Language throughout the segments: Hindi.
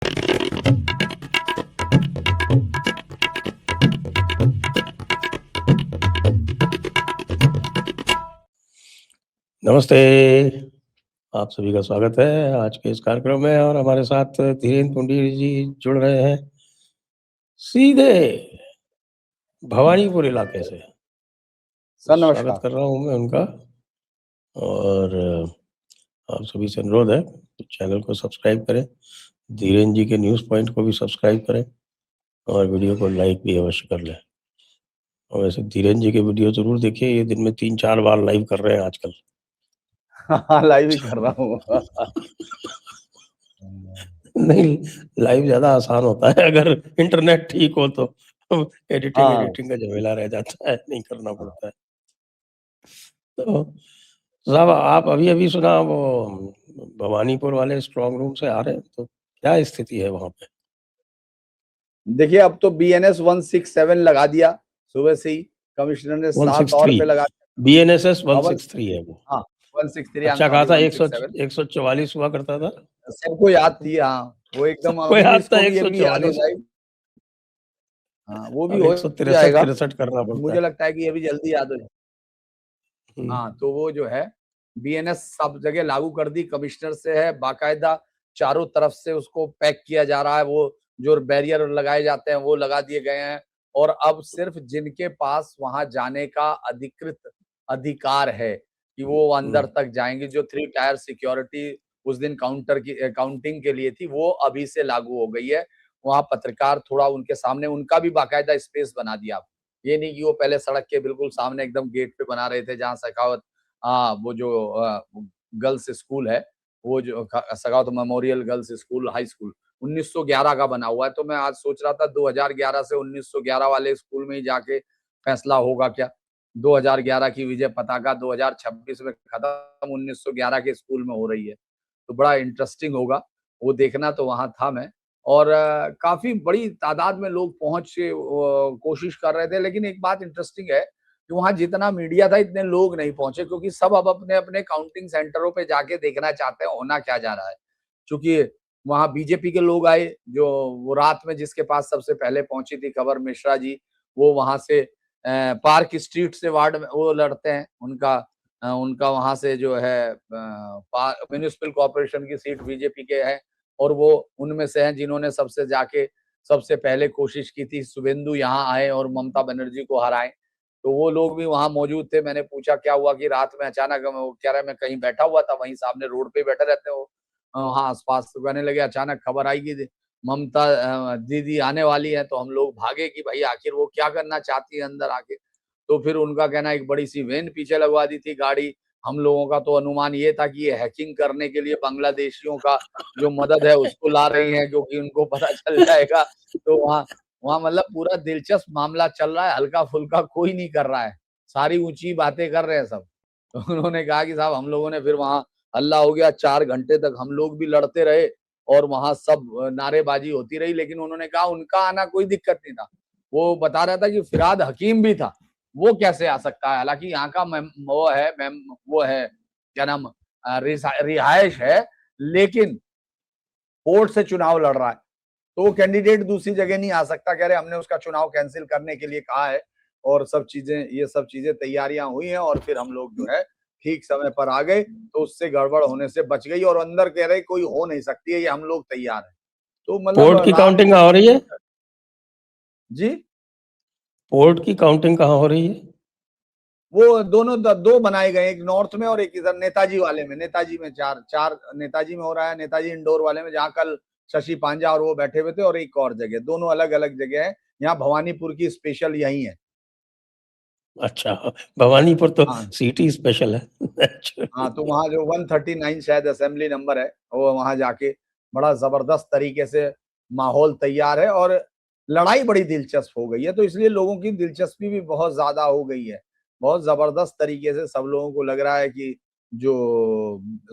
नमस्ते, आप सभी का स्वागत है आज के इस कार्यक्रम में और हमारे साथ धीरेन्द्र पुंडी जी जुड़ रहे हैं सीधे भवानीपुर इलाके से। सर स्वागत नमस्कार। कर रहा हूँ मैं उनका और आप सभी से अनुरोध है कि चैनल को सब्सक्राइब करें, धीरेन्द्र जी के न्यूज़ पॉइंट को भी सब्सक्राइब करें और वीडियो को लाइक भी अवश्य कर लें। और वैसे धीरेन्द्र जी के वीडियो ज़रूर देखिए, ये दिन में 3-4 बार लाइव कर रहे हैं आजकल। हाँ, लाइव ही कर रहा हूँ। नहीं, लाइव ज़्यादा आसान होता है अगर इंटरनेट ठीक हो तो। हाँ। एडिटिंग का झमेला रह जाता है, नहीं करना पड़ता है। तो साहब आप अभी-अभी सुना वो भवानीपुर वाले स्ट्रॉन्ग रूम से आ रहे हैं, तो क्या स्थिति है वहाँ पे? देखिए अब तो बीएनएस 167 लगा दिया सुबह से ही, कमिश्नर ने 7 और 163 पे लगा बीएनएसएस हाँ, 163 है वो। हाँ, 163 आई एम अच्छा कहा सॉरी था 167 144 हुआ करता था? सबको याद थी हाँ, वो एकदम सबको अभी भी याद था इसको भी ये भी याद हो 144 जाएगी। हाँ, वो भी अब हो 163 जाएगा। 63 करना पड़ता मुझे है। लगता है कि ये भी जल्दी याद हो जाए। हुँ, हाँ, तो वो जो है बीएनएस सब जगह लागू कर दी, कमिश्नर से है बाकायदा चारों तरफ से उसको पैक किया जा रहा है, वो जो बैरियर लगाए जाते हैं वो लगा दिए गए हैं और अब सिर्फ जिनके पास वहां जाने का अधिकृत अधिकार है कि वो अंदर हुँ, तक जाएंगे, जो 3 टायर सिक्योरिटी उस दिन काउंटिंग के लिए थी वो अभी से लागू हो गई है। वहां पत्रकार थोड़ा उनके सामने उनका भी बाकायदा स्पेस बना दिया। ये नहीं कि वो पहले सड़क के बिल्कुल सामने एकदम गेट पे बना रहे थे जहाँ सखावत वो जो गर्ल्स स्कूल है, वो जो Sakhawat memorial girls school high school 1911 का बना हुआ है। तो मैं आज सोच रहा था 2011 से 1911 वाले स्कूल में ही जाके फैसला होगा क्या? 2011 की विजय पताका 2026 में खत्म 1911 के स्कूल में हो रही है। तो बड़ा इंटरेस्टिंग होगा, वो देखना तो वहाँ था मैं और काफ़ी बड़ी तादाद में लोग पहुँच के कोशिश कर रहे थे। लेकिन एक बात इंटरेस्टिंग है कि वहाँ जितना मीडिया था इतने लोग नहीं पहुँचे क्योंकि सब अब अपने-अपने काउंटिंग सेंटरों पे जाके देखना चाहते हैं होना क्या जा रहा है। चूँकि वहाँ बीजेपी के लोग आए जो वो रात में जिसके पास सबसे पहले पहुँची थी खबर मिश्रा जी, वो वहाँ से पार्क स्ट्रीट से वार्ड में वो लड़ते हैं। उनका वहाँ से जो है म्युनिसिपल कॉर्पोरेशन की सीट बीजेपी के है और वो उनमें से हैं जिन्होंने सबसे पहले कोशिश की थी शुभेंदु यहाँ आए और ममता बनर्जी को हराएं। तो वो लोग भी वहाँ मौजूद थे। मैंने पूछा क्या हुआ कि रात में अचानक वो कह रहा है मैं कहीं बैठा हुआ था वहीं सामने रोड पे बैठे रहते हो हाँ आसपास तो कहने लगे अचानक खबर आई कि ममता दीदी आने वाली है तो हम लोग भागे कि भाई आखिर वो क्या करना चाहती है अंदर आके। तो फिर उनका कहना एक बड़ी सी वैन पीछे लगवा दी थी गाड़ी। हम लोगों का तो अनुमान ये था कि ये हैकिंग करने के लिए बांग्लादेशियों का जो मदद है उसको ला रही हैं क्योंकि उनको पता चल जाएगा। तो वहाँ वहाँ मतलब पूरा दिलचस्प मामला चल रहा है, हल्का-फुल्का कोई नहीं कर रहा है। सारी ऊँची बातें कर रहे हैं सब। तो उन्होंने कहा कि साहब हम लोगों ने फिर वहाँ हल्ला हो गया 4 घंटे तक हम लोग भी लड़ते रहे और वहाँ सब नारेबाजी होती रही लेकिन उन्होंने कहा उनका आना कोई दिक्कत नहीं था। वो बता रहा था कि फिरहाद हकीम भी था। वो कैसे आ सकता है? हालाँकि यहाँ का वो है क्या नाम रिहाइश है लेकिन कोर्ट से चुनाव लड़ रहा है। तो वो कैंडिडेट दूसरी जगह नहीं आ सकता। कह रहे हमने उसका चुनाव कैंसिल करने के लिए कहा है और ये सब चीजें तैयारियां हुई हैं और फिर हम लोग जो है ठीक समय पर आ गए तो उससे गड़बड़ होने से बच गई और अंदर कह रहे कोई हो नहीं सकती है ये हम लोग तैयार हैं। तो मतलब पोर्ट की रात काउंटिंग को कहाँ हो रही है? जी पोर्ट की काउंटिंग कहाँ हो रही है? वो दोनों दो बनाए गए एक नॉर्थ में और एक इधर नेताजी वाले में नेताजी में चार नेताजी में हो रहा है नेताजी इंडोर वाले में जहाँ कल शशि पांजा और वो बैठे हुए थे और एक और जगह दोनों अलग अलग जगह है। यहाँ भवानीपुर की स्पेशल यही है। अच्छा, भवानीपुर तो हाँ सिटी स्पेशल है। अच्छा। हाँ, तो वहाँ जो 139 शायद असेंबली नंबर है, वो वहाँ जाके बड़ा ज़बरदस्त तरीके से माहौल तैयार है और लड़ाई बड़ी दिलचस्प हो गई है, तो इसलिए लोगों की दिलचस्पी भी बहुत ज़्यादा हो गई है। बहुत ज़बरदस्त तरीके से सब लोगों को लग रहा है कि जो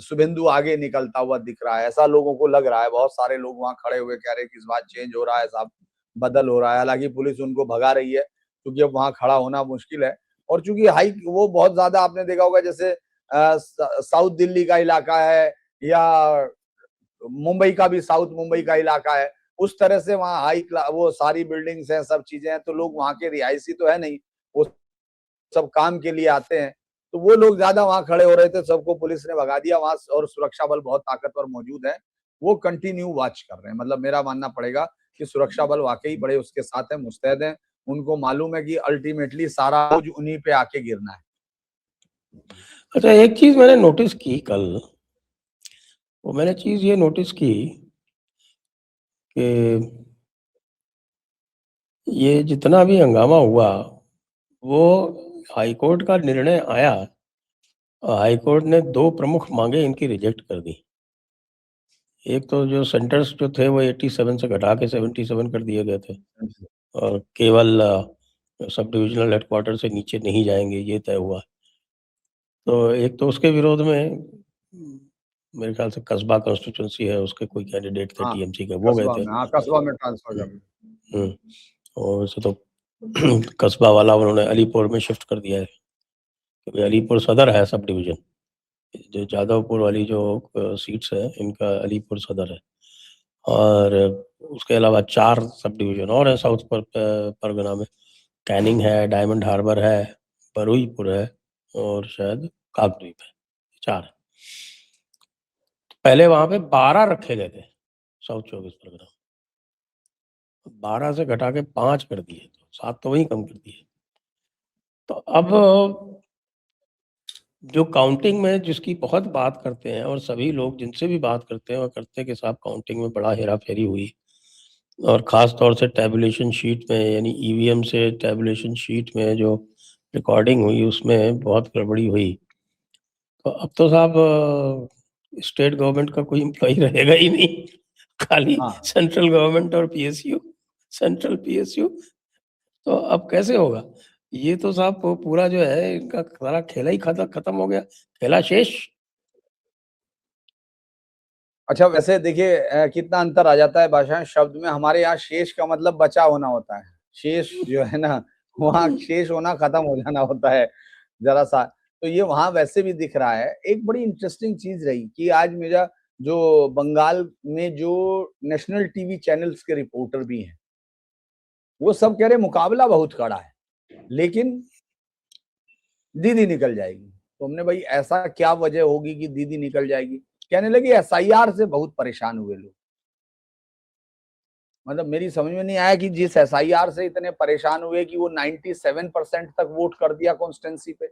शुभेंदु आगे निकलता हुआ दिख रहा है, ऐसा लोगों को लग रहा है। बहुत सारे लोग वहाँ खड़े हुए कह रहे हैं कि इस बार चेंज हो रहा है साहब, बदल हो रहा है। हालाँकि पुलिस उनको भगा रही है, क्योंकि अब वहाँ खड़ा होना मुश्किल है और चूँकि वो बहुत ज़्यादा आपने देखा होगा जैसे साउथ दिल्ली का इलाका है या मुंबई का भी साउथ मुंबई का इलाका है, उस तरह से वहाँ वो सारी बिल्डिंग्स हैं, सब चीजें हैं, तो लोग वहाँ के रिहायशी तो है नहीं, वो सब काम के लिए आते हैं, तो वो लोग ज्यादा वहां खड़े हो रहे थे, सबको पुलिस ने भगा दिया वहां, और सुरक्षा बल बहुत ताकतवर मौजूद है, वो कंटिन्यू वॉच कर रहे हैं। मतलब मेरा मानना पड़ेगा कि सुरक्षा बल वाकई बड़े उसके साथ है, मुस्तैद है, उनको मालूम है कि अल्टीमेटली सारा बोझ उन्हीं पे आके गिरना है। अच्छा, एक चीज मैंने नोटिस की कल, वो मैंने चीज ये नोटिस की कि ये जितना भी हंगामा हुआ, वो हाईकोर्ट का निर्णय आया, हाईकोर्ट ने 2 प्रमुख मांगे इनकी रिजेक्ट कर दी। एक तो जो सेंटर्स जो थे वो 87 से घटा के 77 कर दिए गए थे, और केवल सब डिविजनल हेडक्वार्टर से नीचे नहीं जाएंगे, ये तय हुआ। तो एक तो उसके विरोध में मेरे ख्याल से कस्बा कॉन्स्टिट्यूंसी है, उसके कोई कैंडिडेट थे हाँ, टीएमसी के, वो गए थे। कस्बा में ट्रांसफर कर और वैसे तो कस्बा वाला उन्होंने अलीपुर में शिफ्ट कर दिया है, क्योंकि अलीपुर सदर है सब डिवीजन। जो जादवपुर वाली जो सीट्स है, इनका अलीपुर सदर है। और उसके अलावा 4 सब डिवीजन और है साउथ परगना में। कैनिंग है, डायमंड हार्बर है, बरुईपुर है, और शायद काकद्वीप है, 4। पहले वहां पे 12 रखे गए थे साउथ 24 परगना, 12 से घटा के 5 कर दिए, तो 7 तो वही कम कर दिए। तो अब जो काउंटिंग में जिसकी बहुत बात करते हैं, और सभी लोग जिनसे भी बात करते हैं वो करते हैं कि साहब काउंटिंग में बड़ा हेरा फेरी हुई, और ख़ास तौर से टैबुलेशन शीट में, यानी ईवीएम से टैबुलेशन शीट में जो रिकॉर्डिंग हुई उसमें बहुत गड़बड़ी हुई। तो अब तो साहब स्टेट गवर्नमेंट का कोई एम्प्लॉई रहेगा ही नहीं, खाली हाँ। सेंट्रल गवर्नमेंट और पीएसयू, सेंट्रल पीएसयू। तो अब कैसे होगा? ये तो साहब पूरा जो है इनका सारा खेला ही खत्म हो गया, खेला शेष। अच्छा, वैसे देखिए कितना अंतर आ जाता है भाषा शब्द में। हमारे यहाँ शेष का मतलब बचा होना होता है, शेष जो है ना, वहाँ शेष होना खत्म हो जाना होता है जरा सा। तो ये वहां वैसे भी दिख रहा है। एक बड़ी इंटरेस्टिंग चीज रही कि आज मेरा जो बंगाल में जो नेशनल टीवी चैनल्स के रिपोर्टर भी हैं, वो सब कह रहे मुकाबला बहुत कड़ा है, लेकिन दीदी निकल जाएगी। तो हमने भाई ऐसा क्या वजह होगी कि दीदी निकल जाएगी? कहने लगे एसआईआर से बहुत परेशान हुए लोग। मतलब मेरी समझ में नहीं आया कि जिस एसआईआर से इतने परेशान हुए कि वो 97% तक वोट कर दिया कॉन्स्टिट्यूंसी पे।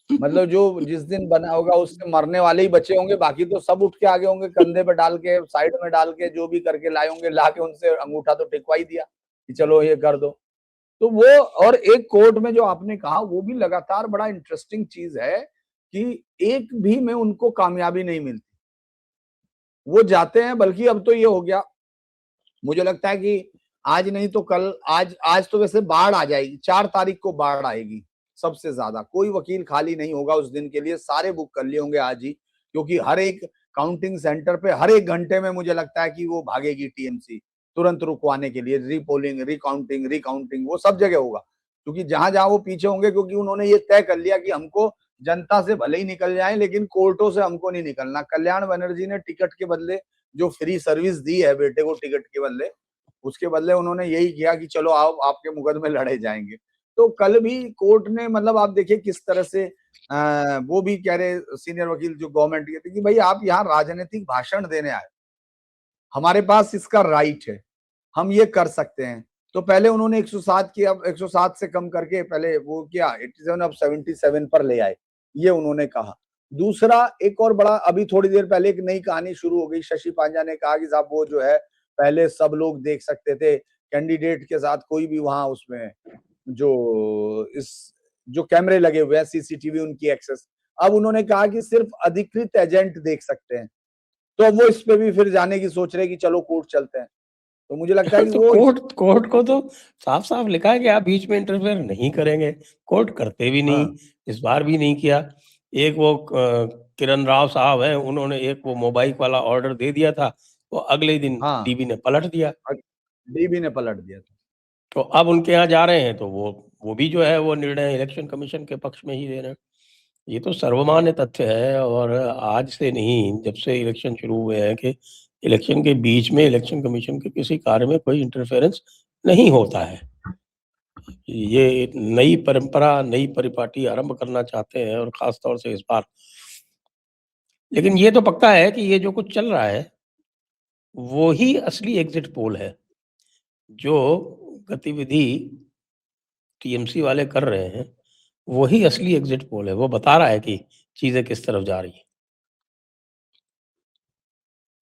मतलब जो जिस दिन बना होगा उससे मरने वाले ही बचे होंगे, बाकी तो सब उठ के आगे होंगे, कंधे पे डाल के, साइड में डाल के, जो भी करके लाए होंगे, ला के उनसे अंगूठा तो टिकवा ही दिया कि चलो ये कर दो। तो वो, और एक कोर्ट में जो आपने कहा वो भी लगातार बड़ा इंटरेस्टिंग चीज है कि एक भी में उनको कामयाबी नहीं मिलती। वो जाते हैं, बल्कि अब तो ये हो गया, मुझे लगता है कि आज नहीं तो कल, आज तो वैसे बाढ़ आ जाएगी, 4 तारीख को बाढ़ आएगी सबसे ज्यादा। कोई वकील खाली नहीं होगा उस दिन के लिए, सारे बुक कर लिए होंगे आज ही, क्योंकि हर एक काउंटिंग सेंटर पे हर एक घंटे में मुझे लगता है कि वो भागेगी टीएमसी तुरंत रुकवाने के लिए। रीपोलिंग, रिकाउंटिंग, रिकाउंटिंग वो सब जगह होगा, क्योंकि जहां जहां वो पीछे होंगे, क्योंकि उन्होंने ये तय कर लिया कि हमको जनता से भले ही निकल जाए, लेकिन कोर्टों से हमको नहीं निकलना। कल्याण बनर्जी ने टिकट के बदले जो फ्री सर्विस दी है बेटे को, टिकट के बदले, उसके बदले उन्होंने यही किया कि चलो आओ, आपके मुकदमे लड़े जाएंगे। तो कल भी कोर्ट ने, मतलब आप देखिए किस तरह से वो भी कह रहे सीनियर वकील जो गवर्नमेंट के थे कि भाई आप यहाँ राजनीतिक भाषण देने आए, हमारे पास इसका राइट है, हम ये कर सकते हैं। तो पहले उन्होंने 107 की, अब 107 से कम करके पहले वो किया 87, अब 77 पर ले आए, ये उन्होंने कहा। दूसरा एक और बड़ा, अभी थोड़ी देर पहले एक नई कहानी शुरू हो गई, शशि पांजा ने कहा कि साहब वो जो है पहले सब लोग देख सकते थे कैंडिडेट के साथ, कोई भी वहां उसमें जो इस जो कैमरे लगे हुए हैं सीसीटीवी उनकी एक्सेस, अब उन्होंने कहा कि सिर्फ अधिकृत एजेंट देख सकते हैं। तो अब वो इस पे भी फिर जाने की सोच रहे कि चलो कोर्ट चलते हैं। तो मुझे लगता है कि तो वो कोर्ट को तो साफ साफ लिखा है कि आप बीच में इंटरफेयर नहीं करेंगे। कोर्ट करते भी नहीं, हाँ इस बार भी नहीं किया। एक वो किरण राव साहब हैं, उन्होंने एक वो मोबाइल वाला ऑर्डर दे दिया था, वो अगले ही दिन हाँ, डीबी ने पलट दिया। डीबी ने पलट दिया था। तो अब उनके यहाँ जा रहे हैं, तो वो भी जो है वो निर्णय इलेक्शन कमीशन के पक्ष में ही दे रहे हैं। ये तो सर्वमान्य तथ्य है और आज से नहीं, जब से इलेक्शन शुरू हुए हैं कि इलेक्शन के बीच में इलेक्शन कमीशन के किसी कार्य में कोई इंटरफेरेंस नहीं होता है। ये एक नई परंपरा, नई परिपाटी आरंभ करना चाहते हैं और ख़ास तौर से इस बार। लेकिन ये तो पक्का है कि ये जो कुछ चल रहा है, वो ही असली एग्ज़िट पोल है। जो गतिविधि टीएमसी वाले कर रहे हैं, वही असली एग्ज़िट पोल है। वो बता रहा है कि चीज़ें किस तरफ जा रही हैं।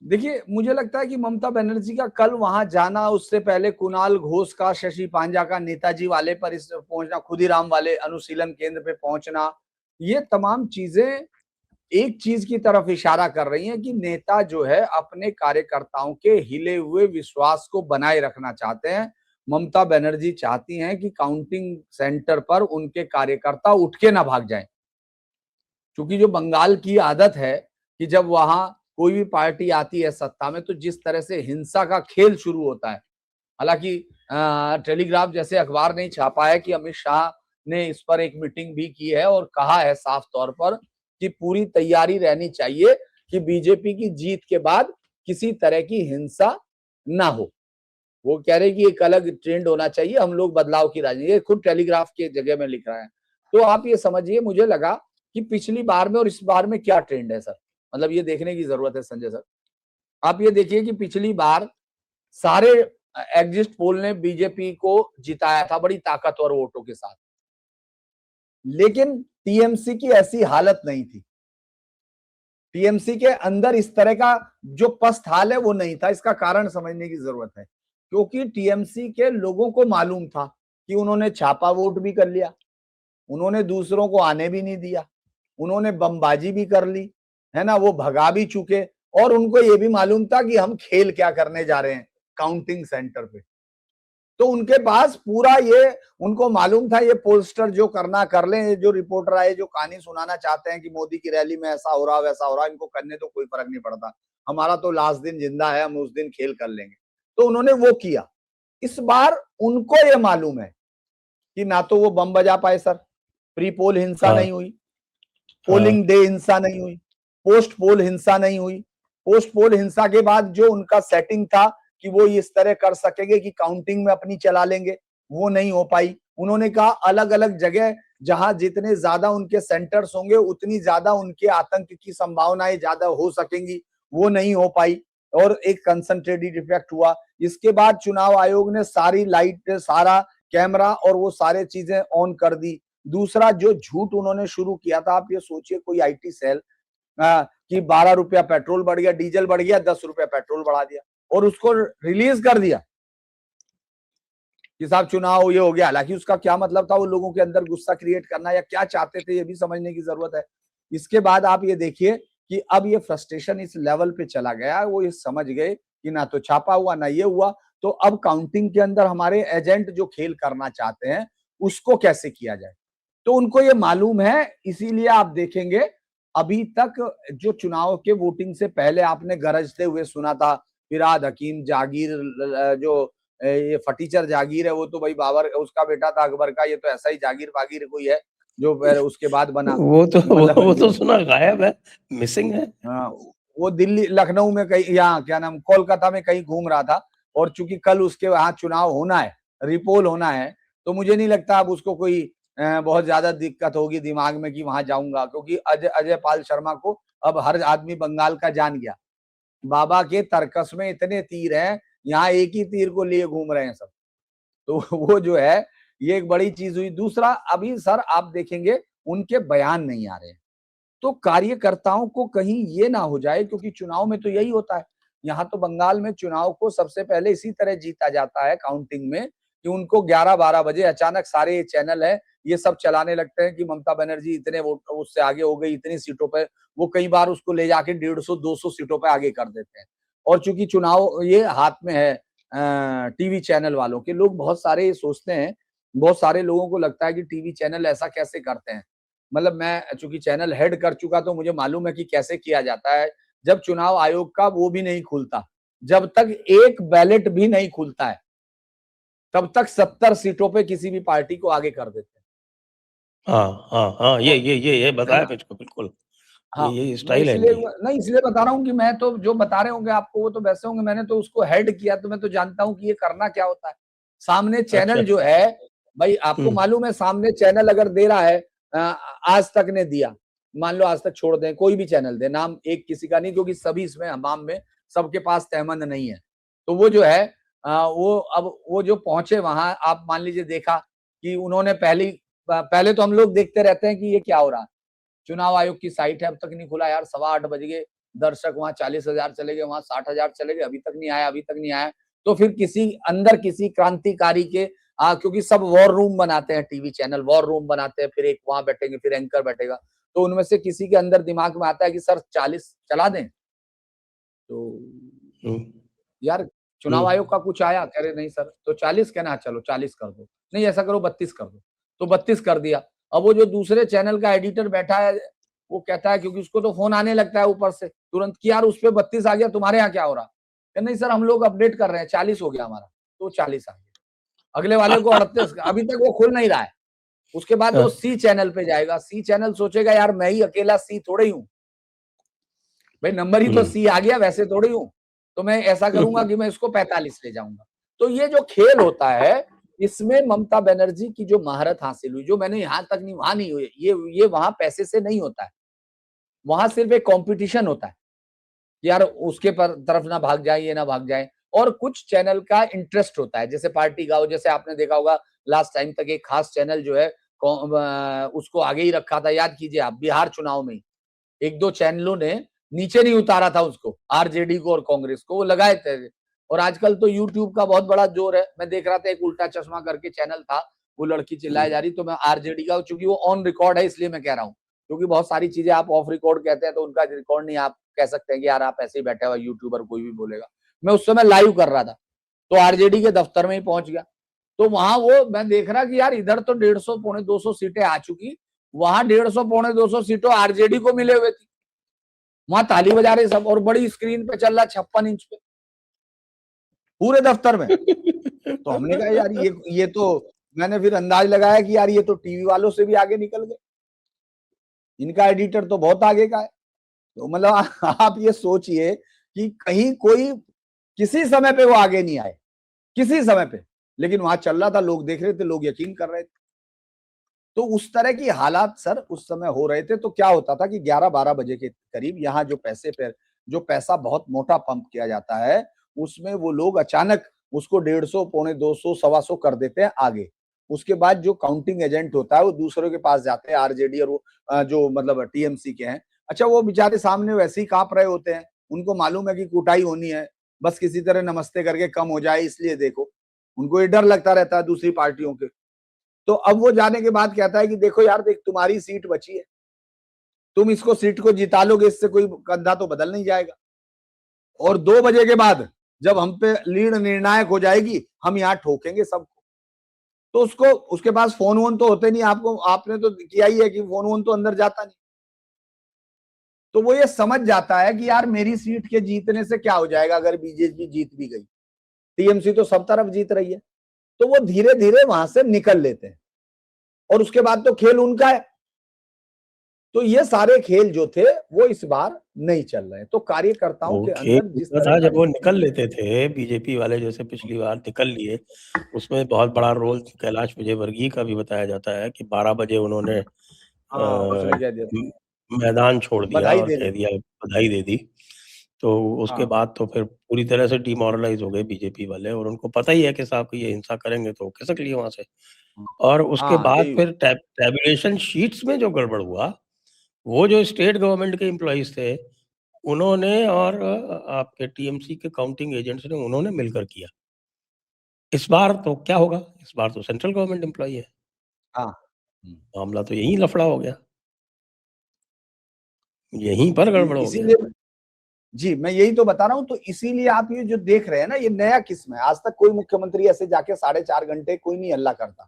देखिए, मुझे लगता है कि ममता बनर्जी का कल वहां जाना, उससे पहले कुणाल घोष का, शशि पांजा का नेताजी वाले पर इस पहुंचना, खुदीराम वाले अनुशीलन केंद्र पे पहुंचना, ये तमाम चीजें एक चीज की तरफ इशारा कर रही हैं कि नेता जो है अपने कार्यकर्ताओं के हिले हुए विश्वास को बनाए रखना चाहते हैं। ममता बनर्जी चाहती हैं कि काउंटिंग सेंटर पर उनके कार्यकर्ता उठ के ना भाग जाएं, क्योंकि जो बंगाल की आदत है कि जब वहां कोई भी पार्टी आती है सत्ता में तो जिस तरह से हिंसा का खेल शुरू होता है। हालांकि टेलीग्राफ जैसे अखबार ने छापा है कि अमित शाह ने इस पर एक मीटिंग भी की है और कहा है साफ तौर पर कि पूरी तैयारी रहनी चाहिए कि बीजेपी की जीत के बाद किसी तरह की हिंसा ना हो। वो कह रहे कि एक अलग ट्रेंड होना चाहिए, हम लोग बदलाव की राजनीति, ये खुद टेलीग्राफ के जगह में लिख रहा है। तो आप ये समझिए, मुझे लगा कि पिछली बार में और इस बार में क्या ट्रेंड है सर, मतलब ये देखने की जरूरत है संजय सर। आप ये देखिए कि पिछली बार सारे एग्जिट पोल ने बीजेपी को जिताया था बड़ी ताकतवर वोटों के साथ, लेकिन टीएमसी की ऐसी हालत नहीं थी। टीएमसी के अंदर इस तरह का जो पस्त हाल है वो नहीं था। इसका कारण समझने की जरूरत है, क्योंकि टीएमसी के लोगों को मालूम था कि उन्होंने छापा वोट भी कर लिया, उन्होंने दूसरों को आने भी नहीं दिया, उन्होंने बमबाजी भी कर ली, है ना, वो भगा भी चुके, और उनको ये भी मालूम था कि हम खेल क्या करने जा रहे हैं काउंटिंग सेंटर पे। तो उनके पास पूरा ये, उनको मालूम था ये पोस्टर जो करना कर लें, जो रिपोर्टर आए जो कहानी सुनाना चाहते हैं कि मोदी की रैली में ऐसा हो रहा वैसा हो रहा, इनको करने तो कोई फर्क नहीं पड़ता, हमारा तो लास्ट दिन जिंदा है, हम उस दिन खेल कर लेंगे। तो उन्होंने वो किया। इस बार उनको ये मालूम है कि ना तो वो बम बजा पाए सर, प्री पोल हिंसा हाँ, नहीं हुई, हाँ। पोलिंग डे हिंसा नहीं हुई, पोस्ट पोल हिंसा नहीं हुई। पोस्ट पोल हिंसा के बाद जो उनका सेटिंग था कि वो इस तरह कर सकेंगे कि काउंटिंग में अपनी चला लेंगे, वो नहीं हो पाई। उन्होंने कहा अलग अलग जगह जहां जितने ज्यादा उनके सेंटर्स होंगे उतनी ज्यादा उनके आतंक की संभावनाएं ज्यादा हो सकेंगी, वो नहीं हो पाई और एक कंसंट्रेटेड इफेक्ट हुआ। इसके बाद चुनाव आयोग ने सारी लाइट, सारा कैमरा और वो सारे चीजें ऑन कर दी। दूसरा जो झूठ उन्होंने शुरू किया था, आप ये सोचिए कोई आईटी सेल कि 12 रुपया पेट्रोल बढ़ गया, डीजल बढ़ गया, 10 रुपया पेट्रोल बढ़ा दिया और उसको रिलीज कर दिया कि साहब चुनाव ये हो गया। हालांकि उसका क्या मतलब था, वो लोगों के अंदर गुस्सा क्रिएट करना या क्या चाहते थे, ये भी समझने की जरूरत है। इसके बाद आप ये देखिए कि अब ये फ्रस्ट्रेशन इस लेवल पे चला गया, वो ये समझ गए कि ना तो छापा हुआ ना ये हुआ, तो अब काउंटिंग के अंदर हमारे एजेंट जो खेल करना चाहते हैं उसको कैसे किया जाए, तो उनको ये मालूम है। इसीलिए आप देखेंगे अभी तक जो चुनाव के वोटिंग से पहले आपने गरजते हुए सुना था, फिरहाद हकीम जागीर, जो ये फटीचर जागीर है वो तो भाई बाबर उसका बेटा था अकबर का, ये तो ऐसा ही जागीर वागीर कोई है जो फिर उसके बाद बना, मतलब वो तो जो सुना गायब है, मिसिंग है। हाँ, वो दिल्ली लखनऊ में कहीं, यहाँ क्या नाम, कोलकाता में कहीं घूम रहा था। और चूंकि कल उसके वहां चुनाव होना है, रिपोल होना है, तो मुझे नहीं लगता अब उसको कोई बहुत ज्यादा दिक्कत होगी दिमाग में कि वहां जाऊंगा, क्योंकि अजय अजय पाल शर्मा को अब हर आदमी बंगाल का जान गया। बाबा के तर्कस में इतने तीर हैं, यहाँ एक ही तीर को लिए घूम रहे हैं सब। तो वो जो है ये एक बड़ी चीज हुई। दूसरा, अभी सर आप देखेंगे उनके बयान नहीं आ रहे हैं, तो कार्यकर्ताओं को कहीं ये ना हो जाए, क्योंकि चुनाव में तो यही होता है। यहाँ तो बंगाल में चुनाव को सबसे पहले इसी तरह जीता जाता है काउंटिंग में कि उनको 11-12 बजे अचानक सारे चैनल है ये सब चलाने लगते हैं कि ममता बनर्जी इतने वोट उससे आगे हो गई, इतनी सीटों पे। वो कई बार उसको ले जाके 150-200 सीटों पे आगे कर देते हैं। और चूंकि चुनाव ये हाथ में है टीवी चैनल वालों के, लोग बहुत सारे ये सोचते हैं, बहुत सारे लोगों को लगता है कि टीवी चैनल ऐसा कैसे करते हैं। मतलब मैं चूंकि चैनल हेड कर चुका तो मुझे मालूम है कि कैसे किया जाता है। जब चुनाव आयोग का वो भी नहीं खुलता, जब तक एक बैलेट भी नहीं खुलता है, तब तक 70 सीटों पे किसी भी पार्टी को आगे कर देते हैं। हाँ, ये है बताया ना? मुझको बिल्कुल। हाँ, ये मैं स्टाइल है इसलिए इनकी। नहीं इसलिए बता रहा हूँ कि मैं तो जो बता रहे होंगे आपको वो तो वैसे होंगे, मैंने तो उसको हेड किया तो मैं तो जानता हूँ कि ये करना क्या होता है। सामने अच्छा। चैनल जो है, भाई आपको हुँ, मालूम है सामने चैनल अगर दे रहा है, अ, आज तक ने दिया, मान लो आज तक छोड़ दें, कोई भी चैनल दे, नाम एक किसी का नहीं, क्योंकि सभी इसमें हमाम में सबके पास तहमंद नहीं है। तो वो जो है वो अब वो जो पहुंचे वहां, आप मान लीजिए देखा कि उन्होंने पहले तो हम लोग देखते रहते हैं कि ये क्या हो रहा है। चुनाव आयोग की साइट है, अब तक नहीं खुला यार, 8:15 बज गए, दर्शक वहां 40,000 चले गए, वहां 60,000 चले गए, अभी तक नहीं आया, अभी तक नहीं आया। तो फिर किसी क्रांतिकारी के क्योंकि सब वॉर रूम बनाते हैं, टीवी चैनल वॉर रूम बनाते हैं, फिर एक वहां बैठेंगे, फिर एंकर बैठेगा, तो उनमें से किसी के अंदर दिमाग में आता है कि सर 40 चला दें। तो हुँ, यार हुँ, चुनाव आयोग का कुछ आया, कह रहे नहीं सर, तो 40 कहना, चलो 40 कर दो, नहीं ऐसा करो 32 कर दो, तो 32 कर दिया। अब वो जो दूसरे चैनल का एडिटर बैठा है, वो कहता है, क्योंकि उसको तो फोन आने लगता है ऊपर से तुरंत कि यार उस पर 32 आ गया, तुम्हारे यहाँ क्या हो रहा है? नहीं सर हम लोग अपडेट कर रहे हैं, 40 हो गया हमारा, तो 40 आ गया। अगले वाले को 38, अभी तक वो खुल नहीं रहा है। उसके बाद वो हाँ, सी चैनल पे जाएगा, सी चैनल सोचेगा यार मैं ही अकेला सी थोड़े ही हूँ, भाई नंबर ही तो हुँ, सी आ गया, वैसे थोड़ी हूं, तो मैं ऐसा करूंगा हुँ, कि मैं इसको 45 ले जाऊंगा। तो ये जो खेल होता है, इसमें ममता बनर्जी की जो महारत हासिल हुई, जो मैंने यहां तक नहीं, वहां नहीं हुई, ये वहां पैसे से नहीं होता है, वहां सिर्फ एक कंपटीशन होता है कि यार उसके पर तरफ ना भाग जाए, ये ना भाग जाए। और कुछ चैनल का इंटरेस्ट होता है, जैसे पार्टी गाँव, जैसे आपने देखा होगा लास्ट टाइम तक एक खास चैनल जो है उसको आगे ही रखा था, याद कीजिए आप, बिहार चुनाव में एक दो चैनलों ने नीचे नहीं उतारा था उसको, आरजेडी को और कांग्रेस को, वो लगाए थे। और आजकल तो यूट्यूब का बहुत बड़ा जोर है, मैं देख रहा था एक उल्टा चश्मा करके चैनल था, वो लड़की चिल्लाए जा रही, तो मैं आरजेडी का, चूंकि वो ऑन रिकॉर्ड है इसलिए मैं कह रहा हूँ, क्योंकि बहुत सारी चीजें आप ऑफ रिकॉर्ड कहते हैं तो उनका रिकॉर्ड नहीं, आप कह सकते हैं कि यार आप ऐसे ही बैठे हुआ यूट्यूबर कोई भी बोलेगा। मैं उस समय लाइव कर रहा था, तो आरजेडी के दफ्तर में ही पहुंच गया, तो वहां वो मैं देख रहा कि यार इधर तो 150 पौने 200 सीटें आ चुकी, वहां 150 पौने 200 सीटों आरजेडी को मिले हुए थी, वहां ताली बजा रहे सब, और बड़ी स्क्रीन पे चल रहा 56 इंच पे पूरे दफ्तर में। तो हमने कहा यार ये तो, मैंने फिर अंदाज लगाया कि यार ये तो टीवी वालों से भी आगे निकल गए, इनका एडिटर तो बहुत आगे का है। तो मतलब आप ये सोचिए कि कहीं कोई किसी समय पे वो आगे नहीं आए, किसी समय पे, लेकिन वहां चल रहा था, लोग देख रहे थे, लोग यकीन कर रहे थे। तो उस तरह की हालात सर उस समय हो रहे थे। तो क्या होता था कि 11-12 बजे के करीब यहाँ जो पैसा बहुत मोटा पंप किया जाता है, उसमें वो लोग अचानक उसको 150 पौने 200 125 कर देते हैं आगे। उसके बाद जो काउंटिंग एजेंट होता है वो दूसरों के पास जाते हैं, आरजेडी और वो जो मतलब टीएमसी के हैं। अच्छा, वो बेचारे सामने वैसे ही कांप रहे होते हैं, उनको मालूम है कि कुटाई होनी है, बस किसी तरह नमस्ते करके कम हो जाए, इसलिए देखो उनको ये डर लगता रहता है दूसरी पार्टियों के। तो अब वो जाने के बाद कहता है कि देखो यार, देख तुम्हारी सीट बची है, तुम इसको सीट को जिता लोगे, इससे कोई कंधा तो बदल नहीं जाएगा, और 2 बजे के बाद जब हम पे लीड निर्णायक हो जाएगी, हम यहाँ ठोकेंगे सबको। तो उसको उसके पास फोन वोन तो होते नहीं, आपको आपने तो किया ही है कि फोन वोन तो अंदर जाता नहीं। तो वो ये समझ जाता है कि यार मेरी सीट के जीतने से क्या हो जाएगा अगर बीजेपी जीत भी गई, टीएमसी तो सब तरफ जीत रही है। तो वो धीरे धीरे वहां से निकल लेते हैं, और उसके बाद तो खेल उनका है। तो ये सारे खेल जो थे वो इस बार नहीं चल रहे, तो कार्यकर्ताओं वो के खेल अंदर जिस होता तरह था का जब वो निकल लेते थे बीजेपी वाले, जैसे पिछली बार निकल लिए। उसमें बहुत बड़ा रोल कैलाश विजयवर्गीय का भी बताया जाता है कि 12 बजे उन्होंने हाँ उसने कह दिया था, म मैदान छोड़ दिया बधाई और दे दी। कह दिया, बधाई दे दी। तो उसके हाँ बाद तो फिर पूरी तरह से डिमोरलाइज़ हो गए बीजेपी वाले, और उनको पता ही है कि साहब कि ये हिंसा करेंगे तो खिसक लिए वहाँ से। और उसके हाँ बाद यही फिर हुआ। टैबुलेशन शीट्स में जो गड़बड़ हुआ, वो जो स्टेट गवर्नमेंट के एम्प्लॉइज़ थे, उन्होंने और आपके टीएमसी के काउंटिंग एजेंट्स ने, उन्होंने मिलकर किया। इस बार तो क्या होगा? इस बार तो सेंट्रल गवर्नमेंट एम्प्लॉयी है। हाँ हम्म। मामला तो यहीं लफड़ा हो गया, यहीं पर गड़बड़ हो गया। इसीलिए जी मैं यही तो बता रहा हूं, तो इसीलिए आप ये जो देख रहे हैं ना, ये नया किस्म है। आज तक कोई मुख्यमंत्री ऐसे जाके 4.5 घंटे कोई नहीं हल्ला करता।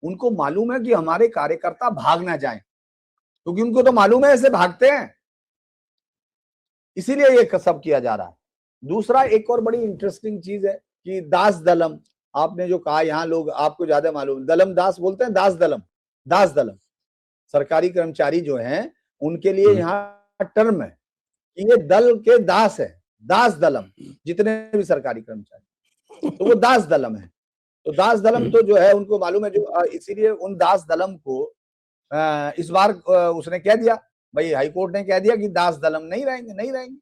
उनको मालूम है कि हमारे कार्यकर्ता भाग ना जाएं, क्योंकि उनको तो मालूम है ऐसे भागते हैं, इसीलिए ये सब किया जा रहा है। दूसरा एक और बड़ी इंटरेस्टिंग चीज है कि दास दलम, आपने जो कहा, यहाँ लोग आपको ज्यादा मालूम, दलम दास बोलते हैं, दास दलम, दास दलम। सरकारी कर्मचारी जो हैं उनके लिए हम्म, यहाँ टर्म है कि ये दल के दास है, दास दलम, जितने भी सरकारी कर्मचारी, तो वो दास दलम है। तो दास दलम तो जो है उनको मालूम है, जो इसीलिए उन दास दलम को इस बार उसने कह दिया, भाई हाईकोर्ट ने कह दिया कि दास दलम नहीं रहेंगे, नहीं रहेंगे,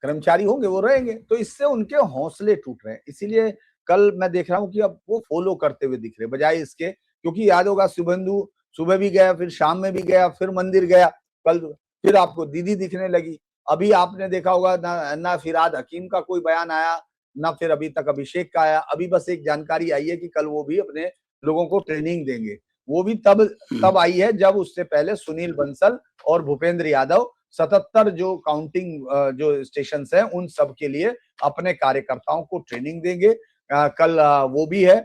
कर्मचारी होंगे वो रहेंगे। तो इससे उनके हौसले टूट रहे हैं। इसीलिए कल मैं देख रहा हूँ कि अब वो फॉलो करते हुए दिख रहे, बजाय इसके, क्योंकि याद होगा शुभेंदु सुबह भी गया, फिर शाम में भी गया, फिर मंदिर गया, कल फिर आपको दीदी दिखने लगी। अभी आपने देखा होगा ना फिरहाद हकीम का कोई बयान आया, ना फिर अभी तक अभिषेक का आया। अभी बस एक जानकारी आई है कि कल वो भी अपने लोगों को ट्रेनिंग देंगे। वो भी तब आई है जब उससे पहले सुनील बंसल और भूपेंद्र यादव 77 जो काउंटिंग जो स्टेशन हैं उन सब के लिए अपने कार्यकर्ताओं को ट्रेनिंग देंगे। कल वो भी है,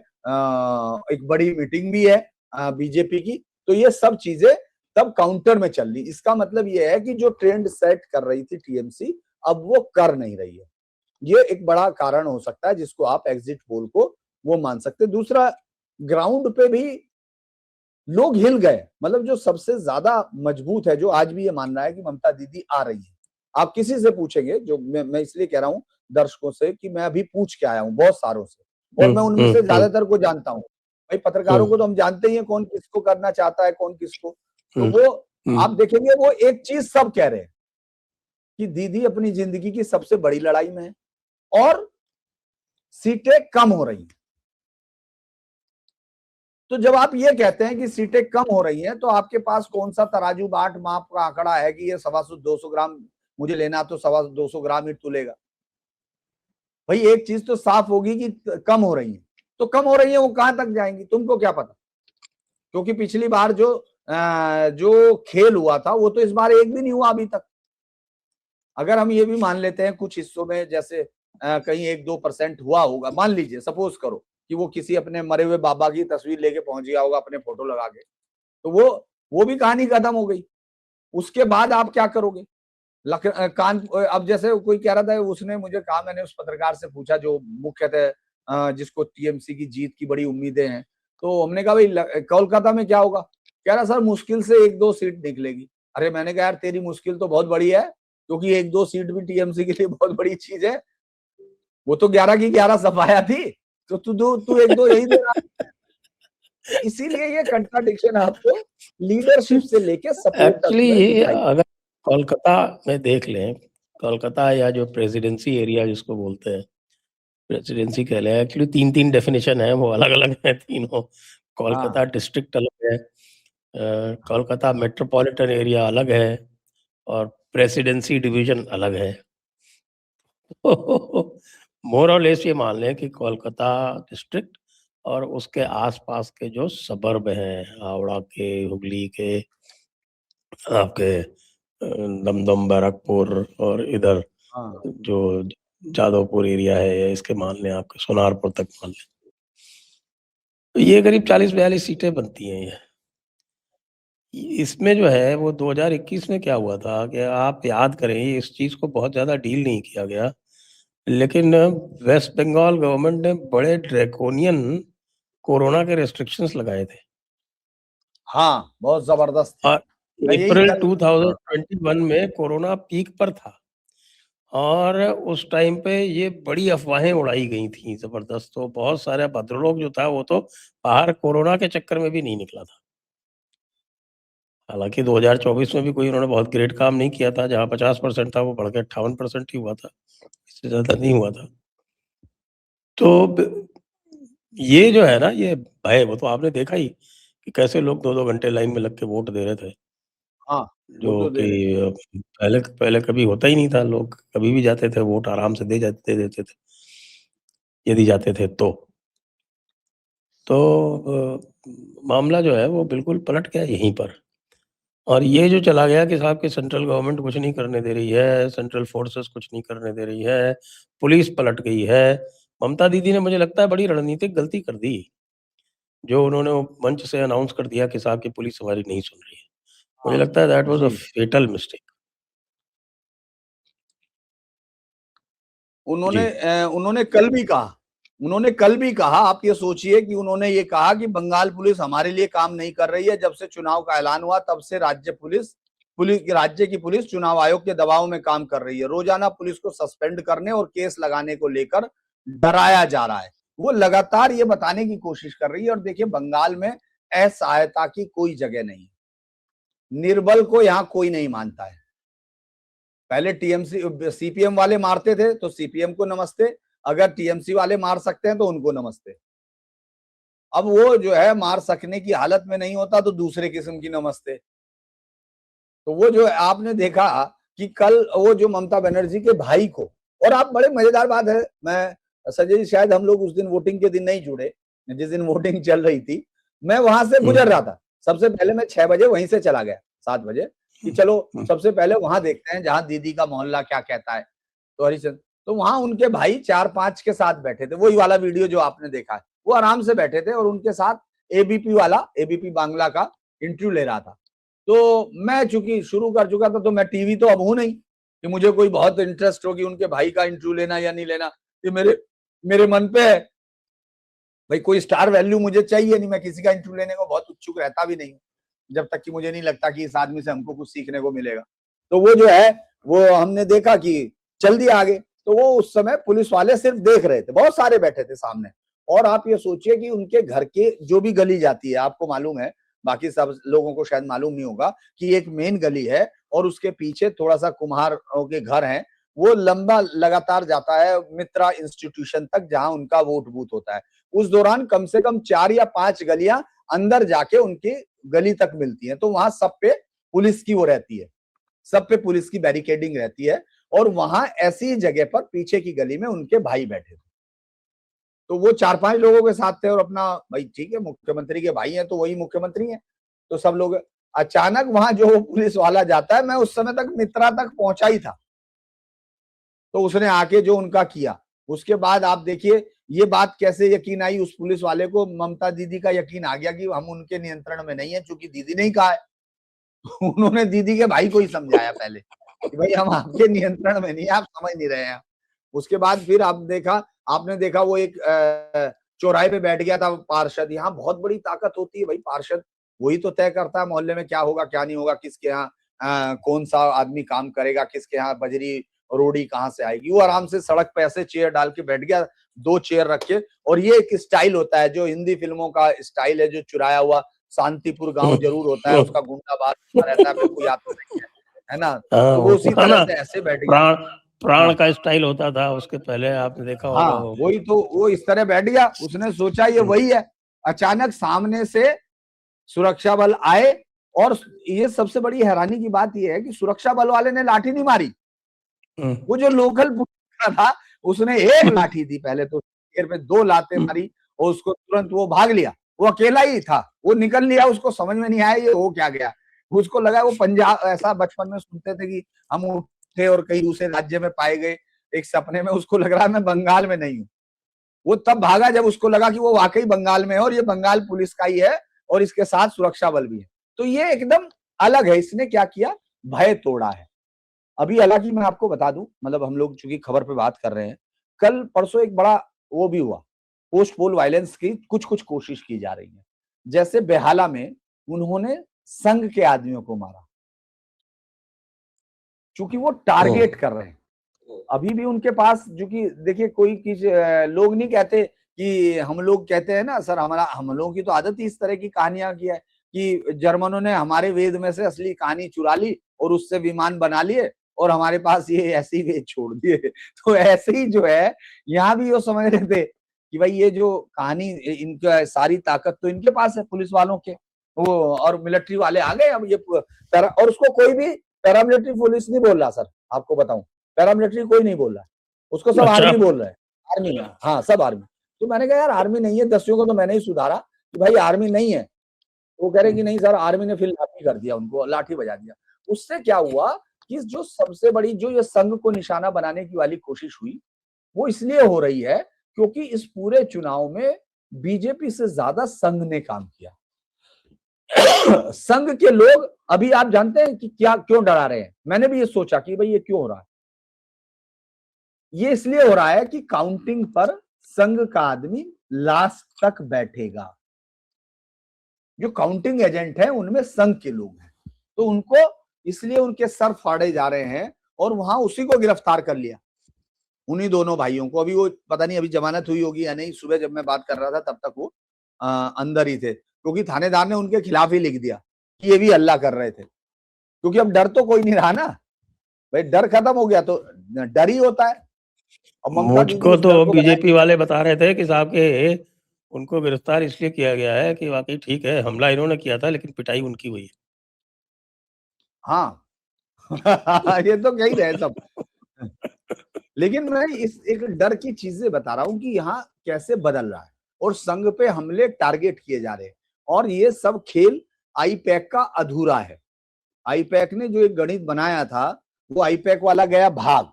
एक बड़ी मीटिंग भी है बीजेपी की। तो ये सब चीजें तब काउंटर में चल रही। इसका मतलब ये है कि जो ट्रेंड सेट कर रही थी टीएमसी, अब वो कर नहीं रही है। ये एक बड़ा कारण हो सकता है जिसको आप एग्जिट पोल को वो मान सकते हैं। दूसरा, ग्राउंड पे भी लोग हिल गए। मतलब जो सबसे ज्यादा मजबूत है, जो आज भी ये मान रहा है कि ममता दीदी आ रही है, आप किसी से पूछेंगे, जो मैं इसलिए कह रहा हूं दर्शकों से कि मैं अभी पूछ के आया हूं बहुत सारों से, और मैं उनमें से ज्यादातर को जानता हूं। भाई पत्रकारों को तो हम जानते ही हैं कौन किसको करना चाहता है, कौन किसको। तो वो आप देखेंगे वो एक चीज सब कह रहे हैं कि दीदी अपनी जिंदगी की सबसे बड़ी लड़ाई में है और सीटें कम हो रही हैं। तो जब आप ये कहते हैं कि सीटें कम हो रही हैं, तो आपके पास कौन सा तराजू बाट माप का आंकड़ा है कि ये 250 ग्राम मुझे लेना, तो 250 ग्राम ही तुलेगा। भाई एक चीज तो साफ होगी कि कम हो रही है, तो कम हो रही है वो कहां तक जाएंगी तुमको क्या पता। क्योंकि पिछली बार जो खेल हुआ था वो तो इस बार एक भी नहीं हुआ अभी तक। अगर हम ये भी मान लेते हैं कुछ हिस्सों में जैसे कहीं 1-2% हुआ होगा, मान लीजिए सपोज करो कि वो किसी अपने मरे हुए बाबा की तस्वीर लेके पहुंच गया होगा अपने फोटो लगा के, तो वो भी कहानी खत्म हो गई। उसके बाद आप क्या करोगे? अब जैसे कोई कह रहा था, उसने मुझे कहा, मैंने उस पत्रकार से पूछा जो मुख्यतः जिसको टीएमसी की जीत की बड़ी उम्मीदें हैं, तो हमने कहा भाई कोलकाता में क्या होगा? कह रहा सर मुश्किल से 1-2 सीट निकलेगी। अरे मैंने कहा यार तेरी मुश्किल तो बहुत बड़ी है, क्योंकि 1-2 सीट भी टीएमसी के लिए बहुत बड़ी चीज है। वो तो 11 की 11 सफाया थी, तो तू 1-2 यही दे रहा। इसीलिए ये कंट्राडिक्शन आपको लीडरशिप से लेके सपोर्टर्स एक्चुअली में ये दिखाई। अगर कोलकाता में देख लें, कोलकाता या जो प्रेसिडेंसी एरिया जिसको बोलते हैं, प्रेसिडेंसी कह लें, एक्चुअली 3-3 डेफिनेशन है, वो अलग-अलग हैं तीनों। कोलकाता हाँ डिस्ट्रिक्ट अलग है, कोलकाता मेट्रोपॉलिटन एरिया अलग है और प्रेसिडेंसी डिवीजन अलग है। मोर और लेस ये मान लें कि कोलकाता डिस्ट्रिक्ट और उसके आसपास के जो सबर्ब हैं, हावड़ा के, हुगली के, आपके दमदम, बैरकपुर और इधर हाँ जो जादवपुर एरिया है, या इसके मान लें आपके सोनारपुर तक मान लें, तो ये करीब 40-42 सीटें बनती हैं ये। इसमें जो है वो 2021 में क्या हुआ था कि आप याद करें, इस चीज़ को बहुत ज़्यादा डील नहीं किया गया, लेकिन वेस्ट बंगाल गवर्नमेंट ने बड़े ड्रैकोनियन कोरोना के रेस्ट्रिक्शंस लगाए थे। हाँ, बहुत जबरदस्त थे। और मैं यही अप्रैल कल, हाँ 2021 में कोरोना पीक पर था और उस टाइम पे ये बड़ी अफ़वाहें उड़ाई गई थी ज़बरदस्त। तो बहुत सारे भद्रलोक जो था वो तो बाहर कोरोना के चक्कर में भी नहीं निकला था। हालाँकि 2024 में भी कोई उन्होंने बहुत ग्रेट काम नहीं किया था, जहाँ 50% था वो बढ़ के 58% ही हुआ था, इससे ज़्यादा नहीं हुआ था। तो ब ये जो है ना, ये भय, वो तो आपने देखा ही कि कैसे लोग 2-2 घंटे लाइन में लग के वोट दे रहे थे, हाँ, वो जो तो दे कि रहे थे। पहले पहले कभी होता ही नहीं था। लोग कभी भी जाते थे, वोट आराम से दे देते थे, यदि जाते थे तो। तो मामला जो है वो बिल्कुल पलट गया यहीं पर। और ये जो चला गया कि साहब कि सेंट्रल गवर्नमेंट कुछ नहीं करने दे रही है, सेंट्रल फोर्सेस कुछ नहीं करने दे रही है, पुलिस पलट गई है। ममता दीदी ने मुझे लगता है बड़ी रणनीतिक गलती कर दी, जो उन्होंने वो मंच से अनाउंस कर दिया कि साहब की पुलिस हमारी नहीं सुन रही है। मुझे हाँ, लगता है दैट वाज़ अ जी। Fatal mistake. जी। उन्होंने कल भी कहा उन्होंने कल भी कहा, आप ये सोचिए कि उन्होंने ये कहा कि बंगाल पुलिस हमारे लिए काम नहीं कर रही है। जब से चुनाव का ऐलान हुआ तब से राज्य की पुलिस चुनाव आयोग के दबाव में काम कर रही है। रोजाना पुलिस को सस्पेंड करने और केस लगाने को लेकर डराया जा रहा है। वो लगातार ये बताने की कोशिश कर रही है। और देखिए, बंगाल में असहायता की कोई जगह नहीं, निर्बल को यहां कोई नहीं मानता है। पहले टीएमसी सीपीएम वाले मारते थे तो सीपीएम को नमस्ते, अगर टीएमसी वाले मार सकते हैं तो उनको नमस्ते। अब वो जो है मार सकने की हालत में नहीं होता तो दूसरे किस्म की नमस्ते। तो वो जो आपने देखा कि कल वो जो ममता बनर्जी के भाई को, और आप बड़े मजेदार बात है, मैं संजय जी शायद हम लोग उस दिन वोटिंग के दिन नहीं जुड़े, जिस दिन वोटिंग चल रही थी मैं वहां से गुजर रहा था। सबसे पहले मैं 6 बजे वहीं से चला गया, 7 बजे, कि चलो सबसे पहले वहां देखते हैं जहां दीदी का मोहल्ला क्या कहता है। तो हरिचंद, तो वहां उनके भाई 4-5 के साथ बैठे थे, वही वाला वीडियो जो आपने देखा है, वो आराम से बैठे थे और उनके साथ एबीपी वाला, एबीपी बांग्ला का इंटरव्यू ले रहा था। तो मैं चूंकि शुरू कर चुका था तो मैं टीवी तो अब हूं नहीं कि मुझे कोई बहुत इंटरेस्ट हो कि उनके भाई का इंटरव्यू लेना या नहीं लेना। ये मेरे मन पे है भाई, कोई स्टार वैल्यू मुझे चाहिए नहीं, मैं किसी का इंटरव्यू लेने को बहुत उत्सुक रहता भी नहीं हूँ जब तक कि मुझे नहीं लगता कि इस आदमी से हमको कुछ सीखने को मिलेगा। तो वो जो है वो हमने देखा कि चल दिया आगे। तो वो उस समय पुलिस वाले सिर्फ देख रहे थे, बहुत सारे बैठे थे सामने। और आप ये सोचिए कि उनके घर के जो भी गली जाती है, आपको मालूम है, बाकी सब लोगों को शायद मालूम नहीं होगा कि एक मेन गली है और उसके पीछे थोड़ा सा कुम्हारों के घर हैं। वो लंबा लगातार जाता है मित्रा इंस्टीट्यूशन तक जहां उनका वोट बूथ होता है। उस दौरान कम से कम 4 या 5 गलियां अंदर जाके उनकी गली तक मिलती हैं। तो वहां सब पे पुलिस की वो रहती है, सब पे पुलिस की बैरिकेडिंग रहती है। और वहां ऐसी जगह पर पीछे की गली में उनके भाई बैठे थे। तो वो 4-5 लोगों के साथ थे और अपना, भाई ठीक है, मुख्यमंत्री के भाई हैं तो वही मुख्यमंत्री हैं, तो सब लोग। अचानक वहां जो पुलिस वाला जाता है, मैं उस समय तक मित्रा तक पहुंचा ही था, तो उसने आके जो उनका किया, उसके बाद आप देखिए ये बात कैसे यकीन आई उस पुलिस वाले को, ममता दीदी का यकीन आ गया कि हम उनके नियंत्रण में नहीं है, चूंकि दीदी ने ही कहा है। उन्होंने दीदी के भाई को ही समझाया पहले कि भाई हम आपके नियंत्रण में नहीं है, आप समझ नहीं रहे हैं। उसके बाद फिर आपने देखा वो एक चौराहे पे बैठ गया था पार्षद। यहाँ बहुत बड़ी ताकत होती है भाई, पार्षद वही तो तय करता है मोहल्ले में क्या होगा क्या नहीं होगा, किसके यहाँ कौन सा आदमी काम करेगा, किसके यहाँ बजरी रोडी कहाँ से आएगी। वो आराम से सड़क पे ऐसे चेयर डाल के बैठ गया, 2 चेयर रख के। और ये एक स्टाइल होता है जो हिंदी फिल्मों का स्टाइल है, जो चुराया हुआ शांतिपुर गांव जरूर होता है, उसका गुंडाबाज रहता है, मेरे को याद तो नहीं है ना। तो वो उसी तरह से ऐसे बैठ गया, प्राण का स्टाइल होता था उसके पहले, आपने देखा होगा। हाँ वही तो, वो इस तरह बैठ गया। उसने सोचा ये वही है। अचानक सामने से सुरक्षा बल आए और ये सबसे बड़ी हैरानी की बात ये है कि सुरक्षा बल वाले ने लाठी नहीं मारी, वो जो लोकल पुलिस था उसने एक लाठी दी पहले, तो सिर पे 2 लातें मारी और उसको तुरंत वो भाग लिया। वो अकेला ही था, वो निकल लिया, उसको समझ में नहीं आया ये हो क्या गया। उसको लगा वो पंजाब, ऐसा बचपन में सुनते थे कि हम उठे और कहीं दूसरे राज्य में पाए गए, एक सपने में उसको लग रहा मैं बंगाल में नहीं हूँ। वो तब भागा जब उसको लगा कि वो वाकई बंगाल में है और ये बंगाल पुलिस का ही है और इसके साथ सुरक्षा बल भी है। तो ये एकदम अलग है, इसने क्या किया, भय तोड़ा है। अभी हालांकि मैं आपको बता दूं, मतलब हम लोग चूंकि खबर पे बात कर रहे हैं, कल परसों एक बड़ा वो भी हुआ, पोस्ट पोल वायलेंस की कुछ कोशिश की जा रही है। जैसे बेहाला में उन्होंने संघ के आदमियों को मारा, चूंकि वो टारगेट कर रहे हैं। अभी भी उनके पास, जो कि देखिए कोई लोग नहीं कहते कि, हम लोग कहते हैं ना सर, हम लोगों की तो आदत ही इस तरह की कहानियां की है कि जर्मनों ने हमारे वेद में से असली कहानी चुरा ली और उससे विमान बना लिए और हमारे पास ये ऐसे ही वेद छोड़ दिए। तो ऐसे ही जो है यहाँ भी वो समझ रहे थे कि भाई ये जो कहानी, इनका सारी ताकत तो इनके पास है पुलिस वालों के, वो और मिलिट्री वाले आ गए। अब ये और उसको कोई भी पैरामिलिट्री पुलिस नहीं बोल रहा सर, आपको बताऊं, पैरामिलिट्री कोई नहीं बोल रहा है, उसको सब आर्मी बोल रहा है, आर्मी है, हाँ सब आर्मी। तो मैंने कहा यार आर्मी नहीं है, दस्युओं को तो मैंने ही सुधारा कि भाई आर्मी नहीं है। वो कह रहे कि नहीं सर आर्मी ने फिर लाठी कर दिया, उनको लाठी बजा दिया। उससे क्या हुआ कि जो सबसे बड़ी जो ये संघ को निशाना बनाने की वाली कोशिश हुई, वो इसलिए हो रही है क्योंकि इस पूरे चुनाव में बीजेपी से ज्यादा संघ ने काम किया। संघ के लोग अभी आप जानते हैं कि क्या क्यों डरा रहे हैं। मैंने भी ये सोचा कि भाई ये क्यों हो रहा है। ये इसलिए हो रहा है कि काउंटिंग पर संघ का आदमी लास्ट तक बैठेगा। जो काउंटिंग एजेंट है उनमें संघ के लोग हैं, तो उनको इसलिए उनके सर फाड़े जा रहे हैं, और वहां उसी को गिरफ्तार कर लिया, उन्हीं दोनों भाइयों को। अभी वो पता नहीं अभी जमानत हुई होगी या नहीं, सुबह जब मैं बात कर रहा था तब तक वो अंदर ही थे, क्योंकि थानेदार ने उनके खिलाफ ही लिख दिया कि ये भी हल्ला कर रहे थे, क्योंकि अब डर तो कोई नहीं रहा ना भाई, डर खत्म हो गया तो डर ही होता है। अब ममता दीदी मुझको उस तो डर को बीजेपी वाले बता रहे थे कि साहब के उनको गिरफ्तार इसलिए किया गया है कि वाकई ठीक है, हमला इन्होंने किया था लेकिन पिटाई उनकी हुई है। हाँ ये तो कह ही रहे सब। लेकिन मैं इस एक डर की चीजें बता रहा हूं कि यहाँ कैसे बदल रहा है, और संघ पे हमले टारगेट किए जा रहे हैं, और ये सब खेल आईपैक का अधूरा है। आईपैक ने जो एक गणित बनाया था, वो आईपैक वाला गया भाग।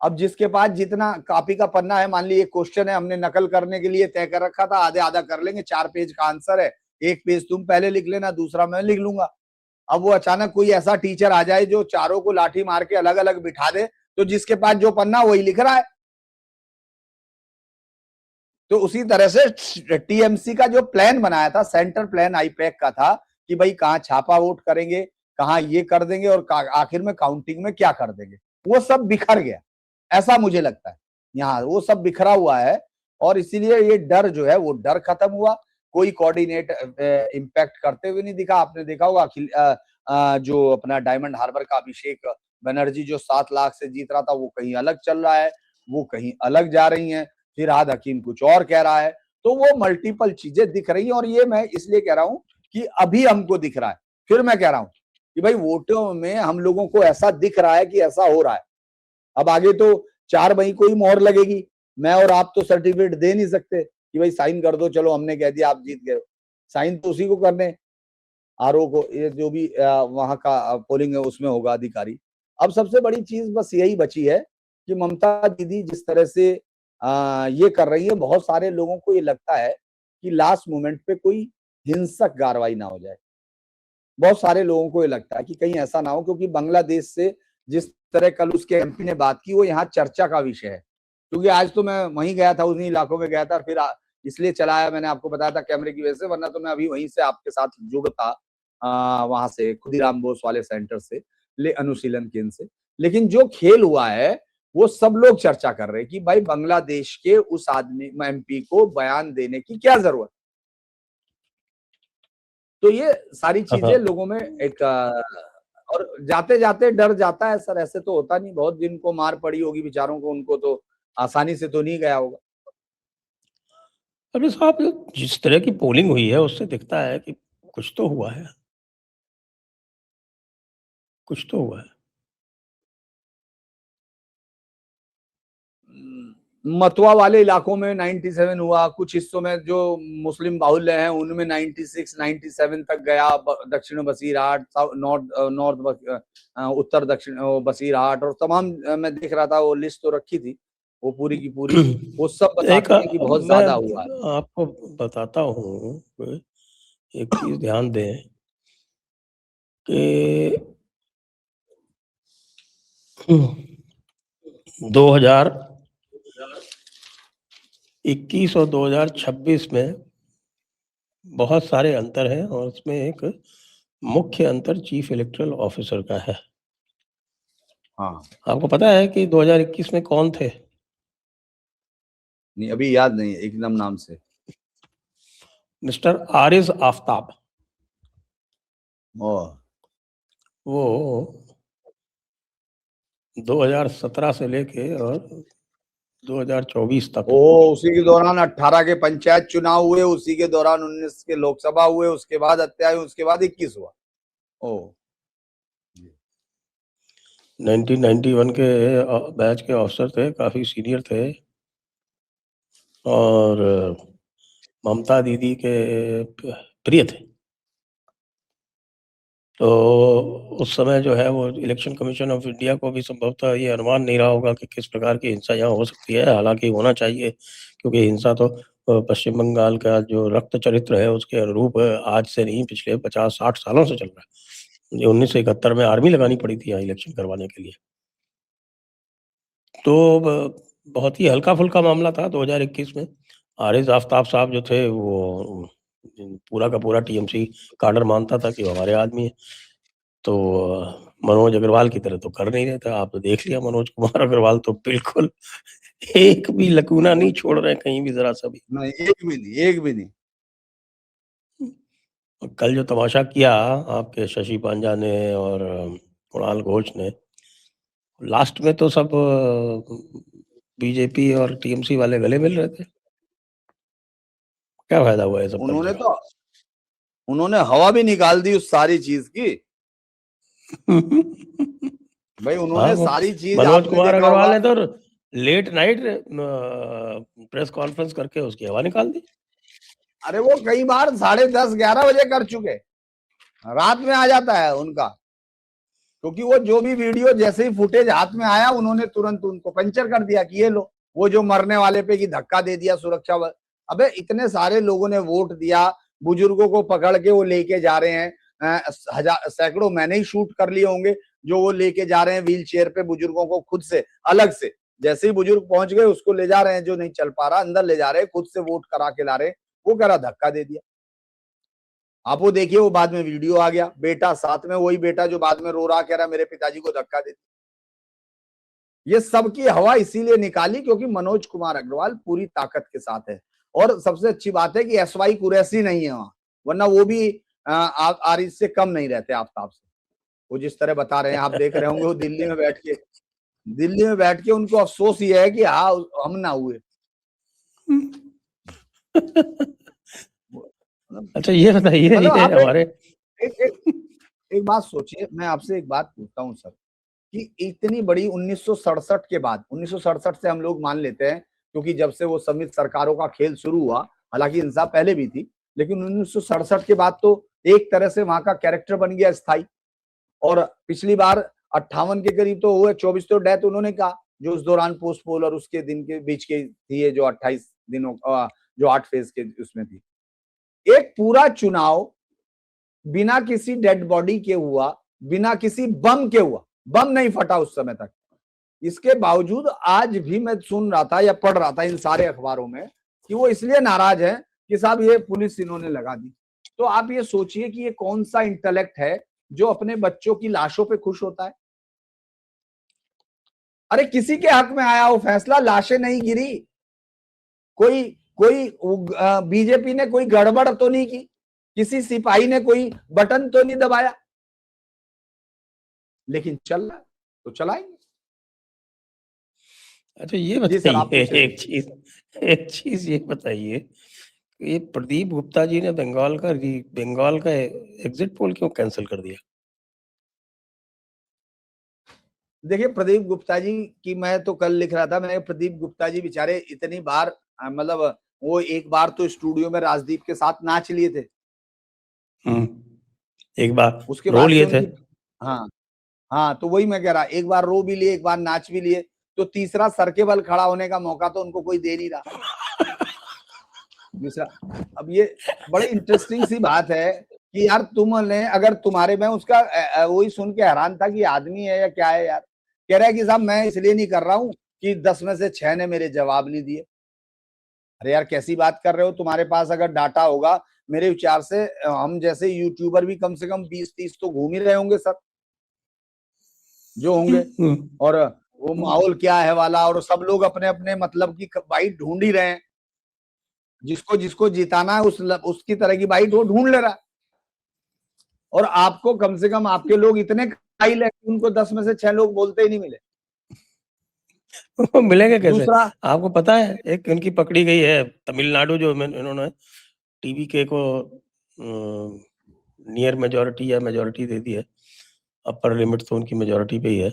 अब जिसके पास जितना कॉपी का पन्ना है, मान लीजिए एक क्वेश्चन है, हमने नकल करने के लिए तय कर रखा था, आधे आधा कर लेंगे, 4 पेज का आंसर है, 1 पेज तुम पहले लिख लेना, दूसरा मैं लिख लूंगा। अब वो अचानक कोई ऐसा टीचर आ जाए जो चारों को लाठी मार के अलग अलग बिठा दे, तो जिसके पास जो पन्ना वही लिख रहा है। तो उसी तरह से टीएमसी का जो प्लान बनाया था, सेंटर प्लान आईपैक का था कि भाई कहाँ छापा वोट करेंगे, कहाँ ये कर देंगे, और आखिर में काउंटिंग में क्या कर देंगे, वो सब बिखर गया, ऐसा मुझे लगता है। यहाँ वो सब बिखरा हुआ है, और इसीलिए ये डर जो है वो डर खत्म हुआ। कोई कोऑर्डिनेट इम्पैक्ट करते हुए नहीं दिखा। आपने देखा होगा जो अपना डायमंड हार्बर का अभिषेक बनर्जी जो 7 लाख से जीत रहा था, वो कहीं अलग चल रहा है, वो कहीं अलग जा रही है, फिरहाद हकीम कुछ और कह रहा है। तो वो मल्टीपल चीजें दिख रही हैं, और ये मैं इसलिए कह रहा हूं कि अभी हमको दिख रहा है। फिर मैं कह रहा हूं कि भाई वोटों में हम लोगों को ऐसा दिख रहा है कि ऐसा हो रहा है। अब आगे तो 4 मई को ही मोहर लगेगी, मैं और आप तो सर्टिफिकेट दे नहीं सकते कि भाई साइन कर दो, चलो हमने कह दिया आप जीत गए। साइन तो उसी को करने, आरओ को, ये जो भी वहां का पोलिंग है उसमें होगा अधिकारी। अब सबसे बड़ी चीज बस यही बची है कि ममता दीदी जिस तरह से ये कर रही है, बहुत सारे लोगों को ये लगता है कि लास्ट मोमेंट पे कोई हिंसक कार्रवाई ना हो जाए। बहुत सारे लोगों को ये लगता है कि कहीं ऐसा ना हो, क्योंकि बांग्लादेश से जिस तरह कल उसके एमपी ने बात की, वो यहाँ चर्चा का विषय है। क्योंकि आज तो मैं वहीं गया था, उन्हीं इलाकों में गया था, फिर इसलिए चलाया, मैंने आपको बताया था कैमरे की वजह से, वरना तो मैं अभी वहीं से आपके साथ जुड़ता वहां से खुदीराम बोस वाले सेंटर से, अनुशीलन केंद्र से। लेकिन जो खेल हुआ है वो सब लोग चर्चा कर रहे हैं कि भाई बांग्लादेश के उस आदमी एमपी को बयान देने की क्या जरूरत। तो ये सारी चीजें लोगों में एक और जाते जाते डर जाता है सर, ऐसे तो होता नहीं, बहुत जिनको मार पड़ी होगी बेचारों को, उनको तो आसानी से तो नहीं गया होगा। अरे साहब, जिस तरह की पोलिंग हुई है उससे दिखता है कि कुछ तो हुआ है, कुछ तो हुआ है। मतवा वाले इलाकों में 97 हुआ, कुछ हिस्सों में जो मुस्लिम बाहुल्य हैं उनमें 96 97 तक गया, दक्षिण बसीरहाट, नॉर्थ उत्तर दक्षिण बसीरहाट, और तमाम मैं देख रहा था, वो लिस्ट तो रखी थी वो पूरी की पूरी, वो सब बताते हैं कि बहुत ज्यादा हुआ है। मैं आपको बताता हूँ, एक चीज ध्यान दें कि 2021 और 2026 में बहुत सारे अंतर हैं, और उसमें एक मुख्य अंतर चीफ इलेक्टोरल ऑफिसर का है। हाँ, आपको पता है कि 2021 में कौन थे? नहीं अभी याद नहीं है एकदम नाम से। मिस्टर आरिज आफ्ताब। वो 2017 से लेके और 2024 तक उसी के दौरान 18 के पंचायत चुनाव हुए, उसी के दौरान 19 के लोकसभा हुए, उसके बाद हत्या हुई, उसके बाद 21 हुआ। 1991 के बैच के ऑफिसर थे, काफी सीनियर थे, और ममता दीदी के प्रिय थे। तो उस समय जो है वो इलेक्शन कमीशन ऑफ इंडिया को भी संभवतः ये अनुमान नहीं रहा होगा कि किस प्रकार की हिंसा यहाँ हो सकती है। हालांकि होना चाहिए, क्योंकि हिंसा तो पश्चिम बंगाल का जो रक्त चरित्र है उसके अनुरूप आज से नहीं, पिछले 50-60 सालों से चल रहा है। 1971 में आर्मी लगानी पड़ी थी यहाँ इलेक्शन करवाने के लिए। तो बहुत ही हल्का-फुल्का मामला था 2021 में। आरिज़ आफ़ताब साहब जो थे वो पूरा का पूरा टीएमसी काडर मानता था कि वो हमारे आदमी हैं। तो मनोज अग्रवाल की तरह तो कर नहीं रहे थे। आपने देख लिया मनोज कुमार अग्रवाल तो बिल्कुल एक भी लकूना नहीं छोड़ रहे हैं कहीं भी ज़रा-सा भी। नहीं, एक भी नहीं, एक भी नहीं। कल जो तमाशा किया आपके शशि पांजा ने और कुणाल घोष ने, लास्ट में तो सब बीजेपी और टीएमसी वाले गले मिल रहे थे। क्या फ़ायदा हुआ ये सब उन्होंने करके? तो उन्होंने हवा भी निकाल दी उस सारी चीज़ की। भाई हाँ, उन्होंने वो सारी चीज़ मनोज आपने कुमार देखा अग्रवाल होगा। ने तो लेट नाइट प्रेस कॉन्फ्रेंस करके उसकी हवा निकाल दी। अरे वो कई बार 10:30 11 बजे कर चुके, रात में आ जाता है उनका, क्योंकि वो जो भी वीडियो जैसे ही फुटेज हाथ में आया उन्होंने तुरंत उनको पंचर कर दिया कि ये लो, वो जो मरने वाले पे की धक्का दे दिया सुरक्षा बल। अबे इतने सारे लोगों ने वोट दिया, बुजुर्गों को पकड़ के वो लेके जा रहे हैं, सैकड़ों मैंने ही शूट कर लिए होंगे, जो वो लेके जा रहे हैं व्हील चेयर पे बुजुर्गों को खुद से अलग से, जैसे ही बुजुर्ग पहुंच गए उसको ले जा रहे हैं, जो नहीं चल पा रहा अंदर ले जा रहे हैं, खुद से वोट करा के ला रहे हैं, वो कह रहा धक्का दे दिया। आप वो देखिए, वो बाद में वीडियो आ गया, बेटा साथ में, वही बेटा जो बाद में रो रहा कह रहा मेरे पिताजी को धक्का दे दिया। ये सबकी हवा इसीलिए निकाली क्योंकि मनोज कुमार अग्रवाल पूरी ताकत के साथ है। और सबसे अच्छी बात है कि एसवाई कुरैशी नहीं है वहां, वरना वो भी आरिज से कम नहीं रहते आफ्ताब से। वो जिस तरह बता रहे हैं, आप देख रहे होंगे, वो दिल्ली में बैठ के उनको अफसोस ये है कि हाँ हम ना हुए। अच्छा ये बताइए, मतलब ये आप हमारे एक, एक, एक बात सोचिए, मैं आपसे एक बात पूछता हूँ सर, कि इतनी बड़ी 1967 के बाद, 1967 से हम लोग मान लेते हैं क्योंकि जब से वो सम्मिलित सरकारों का खेल शुरू हुआ, हालांकि इंसाफ पहले भी थी, लेकिन 1967 के बाद तो एक तरह से वहां का कैरेक्टर बन गया स्थायी। और पिछली बार 58 के करीब तो हुए, 24 तो डेथ उन्होंने कहा, जो उस दौरान पोस्ट पोल और उसके दिन के बीच के थी, ये जो 28 दिनों जो 8 फेज के उसमें थी। एक पूरा चुनाव बिना किसी डेड बॉडी के हुआ, बिना किसी बम के हुआ, बम नहीं फटा उस समय तक। इसके बावजूद आज भी मैं सुन रहा था या पढ़ रहा था इन सारे अखबारों में कि वो इसलिए नाराज है कि साहब ये पुलिस इन्होंने लगा दी। तो आप ये सोचिए कि ये कौन सा इंटेलेक्ट है जो अपने बच्चों की लाशों पे खुश होता है। अरे किसी के हक में आया वो फैसला, लाशें नहीं गिरी, कोई कोई बीजेपी ने कोई गड़बड़ तो नहीं की, किसी सिपाही ने कोई बटन तो नहीं दबाया, लेकिन चल रहा तो चलाएंगे। अच्छा ये जी सर, आप बताइए पूछे थे। एक चीज ये बताइए, ये प्रदीप गुप्ता जी ने बंगाल का एग्जिट पोल क्यों कैंसिल कर दिया? देखिए प्रदीप गुप्ता जी की मैं तो कल लिख रहा था, मैं प्रदीप गुप्ता जी बेचारे इतनी बार मतलब वो एक बार तो स्टूडियो में राजदीप के साथ नाच लिए थे, एक बार उसके रो बाद से लिए थे। उनकी, हाँ हाँ, तो वही मैं कह रहा, एक बार रो भी लिए, एक बार नाच भी लिए, तो तीसरा सर के बल खड़ा होने का मौका तो उनको कोई दे नहीं रहा। दूसरा, अब ये बड़ी इंटरेस्टिंग सी बात है कि यार तुमने, अगर तुम्हारे, मैं उसका वही सुन के हैरान था कि आदमी है या क्या है यार, कह रहा है कि साहब मैं इसलिए नहीं कर रहा हूं कि 10 में से 6 ने मेरे जवाब नहीं दिए। अरे यार कैसी बात कर रहे हो, तुम्हारे पास अगर डाटा होगा, मेरे विचार से हम जैसे यूट्यूबर भी कम से कम 20-30 तो घूम ही रहे होंगे सर, जो होंगे। और वो माहौल क्या है वाला, और सब लोग अपने अपने मतलब की बाइट ढूंढ ही रहे हैं, जिसको जिसको जिताना है उसकी तरह की बाइट वो ढूंढ ले रहा है। और आपको कम से कम आपके लोग इतने काइल है कि उनको 10 में से 6 लोग बोलते ही नहीं मिले। वो मिलेंगे कैसे? दूसरा, आपको पता है एक उनकी पकड़ी गई है तमिलनाडु, जो इन्होंने टीवीके को नियर मेजोरिटी या मेजोरिटी दे दी है, अपर लिमिट तो उनकी मेजोरिटी पे ही है,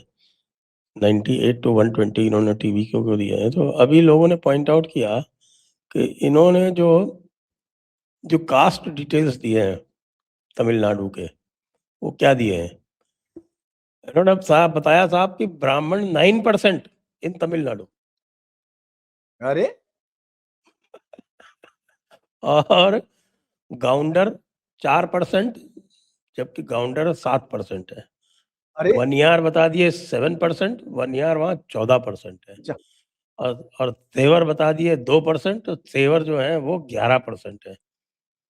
98 to 120 इन्होंने टीवीके को दिया है। तो अभी लोगों ने पॉइंट आउट किया कि इन्होंने जो जो कास्ट डिटेल्स दिए हैं तमिलनाडु के, वो क्या दिए हैं? इन्होंने साहब बताया साहब कि ब्राह्मण 9% इन तमिलनाडु, अरे और गाउंडर 4%, जबकि गाउंडर 7% है। अरे वनियार बता दिए 7%, वनियार वहाँ 14% है। और तेवर बता दिए 2%, तो तेवर जो है वो 11% है।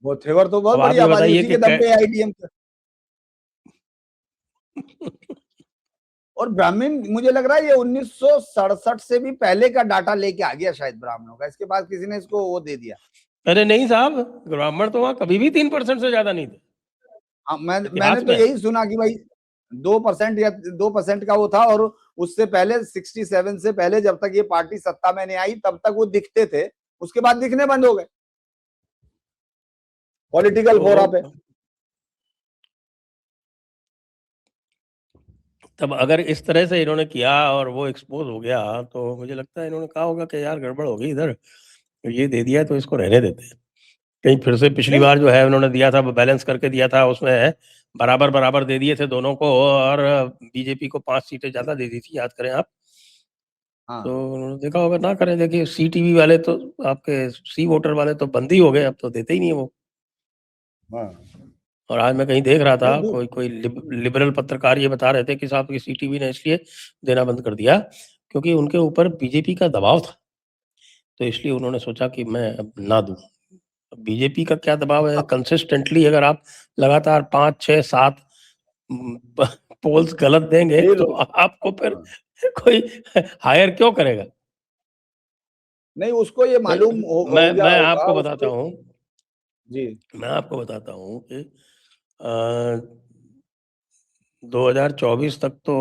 वो तेवर तो बहुत अब आप बड़ी ये आबादी, बताइए उसी कि के दम पे आईटीएम और ब्राह्मण, मुझे लग रहा है ये 1967 से भी पहले का डाटा लेके आ गया शायद ब्राह्मणों का, इसके बाद किसी ने इसको वो दे दिया। अरे नहीं साहब, ब्राह्मण तो वहां कभी भी 3% से ज्यादा नहीं थे मैंने इतिहास तो में। यही सुना कि भाई 2% या 2% का वो था, और उससे पहले 67 से पहले जब तक ये पार्टी सत्ता में नहीं आई तब तक वो दिखते थे, उसके बाद दिखने बंद हो गए पॉलिटिकल फोरा पे। तब अगर इस तरह से इन्होंने किया और वो एक्सपोज हो गया, तो मुझे लगता है इन्होंने कहा होगा कि यार गड़बड़ हो गई इधर, तो ये दे दिया तो इसको रहने देते हैं। कहीं फिर से पिछली नहीं बार जो है उन्होंने दिया था, बैलेंस करके दिया था, उसमें बराबर बराबर दे दिए थे दोनों को, और बीजेपी को 5 सीटें ज्यादा दे दी थी, याद करें आप। हाँ तो उन्होंने देखा होगा ना करें। देखिए सी टीवी वाले तो, आपके सी वोटर वाले तो बंद ही हो गए, अब तो देते ही नहीं है वो। हाँ और आज मैं कहीं देख रहा था, नहीं कोई लिबरल पत्रकार ये बता रहे थे कि साहब की सी टीवी ने इसलिए देना बंद कर दिया क्योंकि उनके ऊपर बीजेपी का दबाव था, तो इसलिए उन्होंने सोचा कि मैं अब ना दूं। बीजेपी का क्या दबाव है, कंसिस्टेंटली अगर आप लगातार 5, 6, 7 पोल्स गलत देंगे फेल तो हो। आपको फिर हाँ। कोई हायर क्यों करेगा। नहीं उसको ये मालूम हो गया मैं होगा आपको बताता उसको। हूँ, जी मैं आपको बताता हूँ कि 2024 तक तो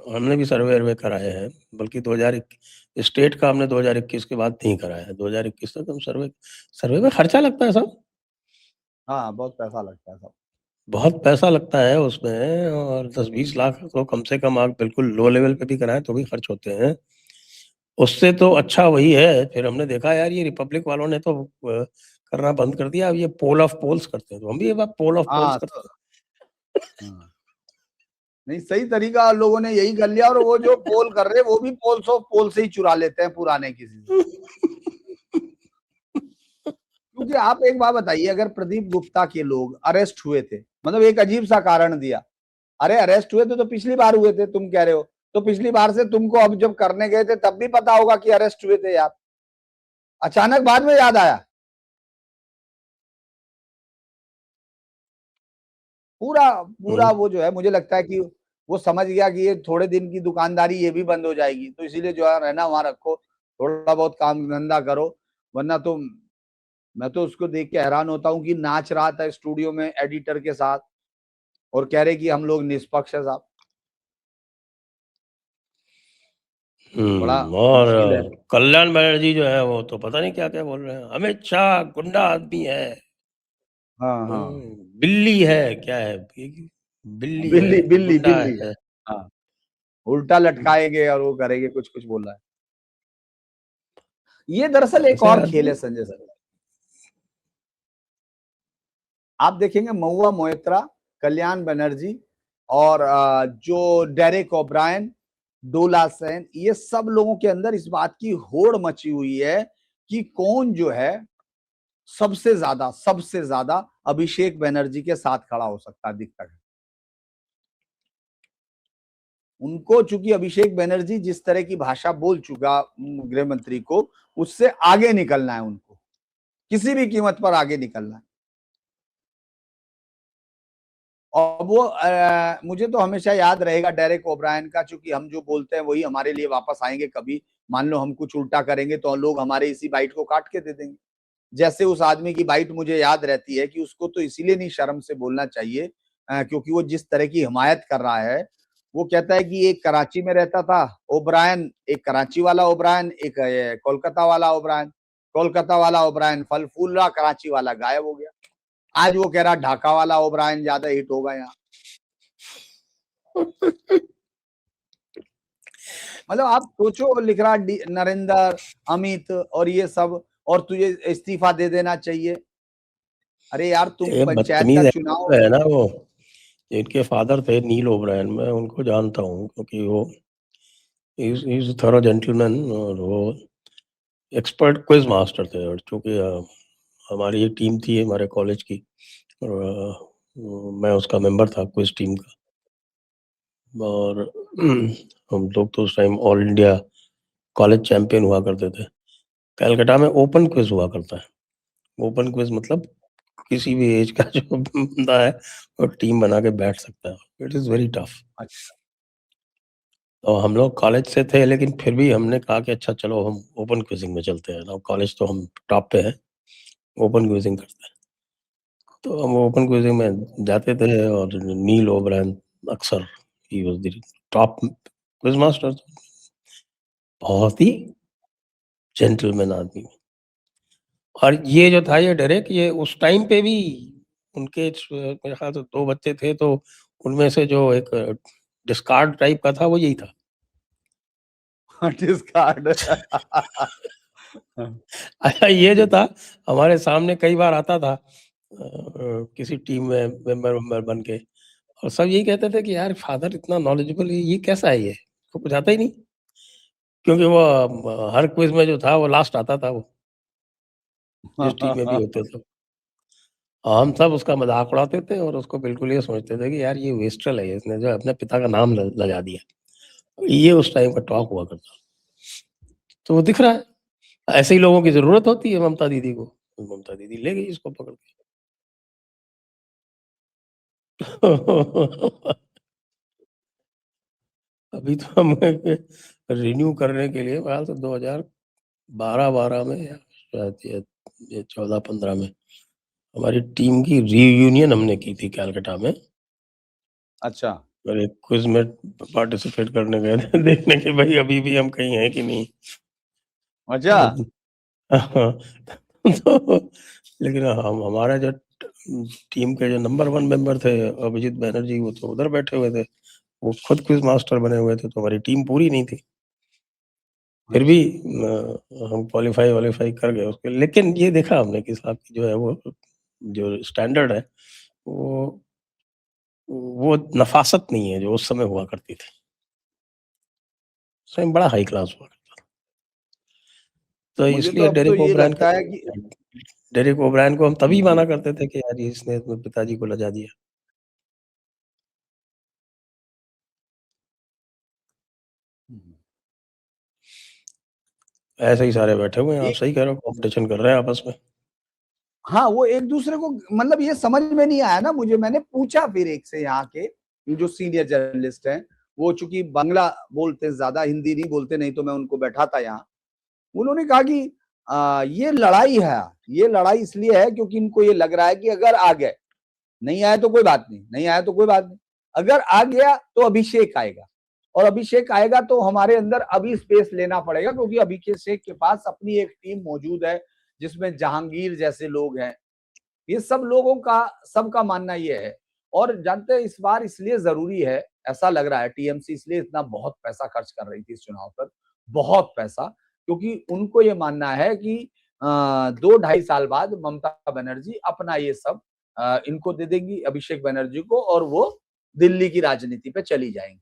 हमने भी सर्वे कराए हैं, बल्कि 2021 स्टेट का हमने 2021 के बाद नहीं कराया है। 2021 तक हम सर्वे में खर्चा लगता है साहब, हाँ, बहुत पैसा लगता है सब। बहुत पैसा लगता है उसमें, और 10-20 लाख तो कम से कम आप बिल्कुल लो लेवल पे भी कराएं तो भी खर्च होते हैं। उससे तो अच्छा वही है। फिर हमने देखा यार ये रिपब्लिक वालों ने तो करना बंद कर दिया, अब ये पोल ऑफ पोल्स करते हैं, तो हम भी अब पोल ऑफ पोल्स हाँ करते हैं। हाँ। नहीं सही तरीका लोगों ने यही कर लिया, और वो जो पोल कर रहे हैं वो भी पोल्स ऑफ पोल से ही चुरा लेते हैं पुराने किसी से। क्योंकि आप एक बात बताइए, अगर प्रदीप गुप्ता के लोग अरेस्ट हुए थे, मतलब एक अजीब सा कारण दिया, अरे अरेस्ट हुए थे तो पिछली बार हुए थे, तुम कह रहे हो, तो पिछली बार से तुमको अब जब करने गए थे तब भी पता होगा कि अरेस्ट हुए थे यार, अचानक बाद में याद आया। पूरा पूरा वो जो है, मुझे लगता है कि वो समझ गया कि ये थोड़े दिन की दुकानदारी ये भी बंद हो जाएगी, तो इसीलिए जो है रहना वहां रखो, थोड़ा बहुत काम धंधा करो, वरना तो मैं तो उसको देख के हैरान होता हूँ कि नाच रहा था स्टूडियो में एडिटर के साथ, और कह रहे कि हम लोग निष्पक्ष है साहब। बड़ा और मुश्किल है। कल्याण बनर्जी जो है वो तो पता नहीं क्या क्या बोल रहे हैं, अमित शाह गुंडा आदमी है, हाँ हाँ। बिल्ली है, क्या है, बिल्ली है, बिल्ली बिल्ली गुंडा बिल्ली है। है। हाँ, उल्टा लटकाएंगे और वो करेंगे, कुछ कुछ बोल रहा है। ये दरअसल एक ऐसे और खेल आदमी। है संजय सर। आप देखेंगे महुआ मोइत्रा, कल्याण बनर्जी, और जो डेरेक ओब्रायन, डोला सेन, ये सब लोगों के अंदर इस बात की होड़ मची हुई है कि कौन जो है सबसे ज्यादा अभिषेक बनर्जी के साथ खड़ा हो सकता है, दिखता है उनको। चूंकि अभिषेक बनर्जी जिस तरह की भाषा बोल चुका गृह मंत्री को, उससे आगे निकलना है उनको, किसी भी कीमत पर आगे निकलना है। और वो मुझे तो हमेशा याद रहेगा डेरेक ओब्रायन का, चूंकि हम जो बोलते हैं वही हमारे लिए वापस आएंगे कभी। मान लो हम कुछ उल्टा करेंगे तो लोग हमारे इसी बाइट को काट के दे देंगे। जैसे उस आदमी की बाइट मुझे याद रहती है कि उसको तो इसीलिए नहीं शर्म से बोलना चाहिए, क्योंकि वो जिस तरह की हिमायत कर रहा है। वो कहता है कि एक कराची में रहता था ओब्रायन, एक कराची वाला ओब्रायन, एक कोलकाता वाला ओब्रायन। कोलकाता वाला ओब्रायन फल फूल रहा, कराची वाला गायब हो गया। आज वो कह रहा ढाका वाला ओब्रायन ज्यादा हिट होगा यहाँ। मतलब आप सोचो, लिख रहा नरेंद्र, अमित और ये सब, और तुझे इस्तीफा दे देना चाहिए। अरे यार तुम ये पंचायत का बदतमीज चुनाव। है ना वो। इनके फादर थे नील ओब्रायन, मैं उनको जानता हूँ क्योंकि वो इज थोरो जेंटलमैन, और वो एक्सपर्ट क्विज मास्टर थे। और चूंकि हमारी एक टीम थी हमारे कॉलेज की, और मैं उसका मेंबर था क्विज टीम का। और हम लोग तो उस time all India college champion हुआ करते थे। कलकत्ता में ओपन क्विज हुआ करता है। ओपन क्विज मतलब किसी भी एज का जो बंदा है वो टीम बना के बैठ सकता है। It is very tough. अच्छा। तो हम लोग कॉलेज से थे, लेकिन फिर भी हमने कहा कि अच्छा चलो हम ओपन क्विजिंग में चलते हैं। अब कॉलेज तो हम टॉप पे हैं, ओपन क्विजिंग करते हैं। तो हम ओपन क्विजिंग में जाते थे और नील ओब्रायन अक्सर he was the top quiz master. बहुत ही जेंटलमैन आदमी। और ये जो था ये डेरेक, ये उस टाइम पे भी उनके मेरे ख्याल से 2 बच्चे थे, तो उनमें से जो एक डिस्कार्ड टाइप का था वो यही था। डिस्कार्ड। अच्छा, ये जो था हमारे सामने कई बार आता था किसी टीम में मेंबर वेंबर बन के, और सब यही कहते थे कि यार फादर इतना नॉलेजेबल है, ये कैसा है ये? इसको कुछ आता ही नहीं। क्योंकि वो हर क्विज़ में जो था वो लास्ट आता था वो, जिस टीम में भी होते थे। हम सब उसका मज़ाक उड़ाते थे और उसको बिल्कुल ये समझते थे कि यार ये वेस्टल है, इसने जो अपने पिता का नाम ल लगा दिया। ये उस टाइम का टॉक हुआ करता। तो वो दिख रहा है, ऐसे ही लोगों की ज़रूरत होती है ममता दीदी को। ममता दीदी ले गई इसको पकड़ के। अभी तो हम रिन्यू करने के लिए ख्याल से 2012 में या शायद ये 14-15 में हमारी टीम की रीयूनियन हमने की थी कलकत्ता में। अच्छा। और एक क्विज में पार्टिसिपेट करने गए थे देखने कि भाई अभी भी हम कहीं हैं कि नहीं। अच्छा। हाँ, तो लेकिन हम हमारे जो टीम के जो नंबर 1 मेंबर थे अभिजीत बैनर्जी, वो तो उधर बैठे हुए थे। वो खुद क्विज मास्टर बने हुए थे, तो हमारी टीम पूरी नहीं थी। फिर भी अच्छा। हम क्वालीफाई कर गए उसके। लेकिन ये देखा हमने कि साहब की जो है वो जो स्टैंडर्ड है वो वो नफ़ासत नहीं है जो उस समय हुआ करती थी। उस टाइम बड़ा हाई क्लास हुआ करता था। तो मुझे तो इसलिए अब तो ये लगता है कि डेरेक ओब्रायन को हम तभी जी। माना करते थे कि यार ये इसने अपने पिताजी को लजा दिया। ऐसे ही सारे बैठे हुए हैं। आप एक सही कह रहे हो, कॉम्पिटिशन कर रहे हैं आपस में। हाँ, वो एक दूसरे को मतलब ये समझ में नहीं आया ना मुझे। मैंने पूछा फिर एक से यहाँ के जो सीनियर जर्नलिस्ट हैं, वो चूंकि बांग्ला बोलते ज्यादा, हिंदी नहीं बोलते, नहीं तो मैं उनको बैठाता यहाँ। उन्होंने कहा कि ये लड़ाई है, ये लड़ाई इसलिए है क्योंकि इनको ये लग रहा है कि अगर आ गए, नहीं आया तो कोई बात नहीं, नहीं आया तो कोई बात नहीं, अगर आ गया तो अभिषेक आएगा, और अभिषेक आएगा तो हमारे अंदर अभी स्पेस लेना पड़ेगा, क्योंकि अभिषेक के पास अपनी एक टीम मौजूद है जिसमें जहांगीर जैसे लोग हैं। ये सब लोगों का, सबका मानना ये है। और जानते हैं इस बार इसलिए जरूरी है, ऐसा लग रहा है टीएमसी इसलिए इतना बहुत पैसा खर्च कर रही थी इस चुनाव पर, बहुत पैसा, क्योंकि उनको ये मानना है कि 2-2.5 साल बाद ममता बनर्जी अपना ये सब इनको दे देंगी, अभिषेक बनर्जी को, और वो दिल्ली की राजनीति पे चली जाएंगी।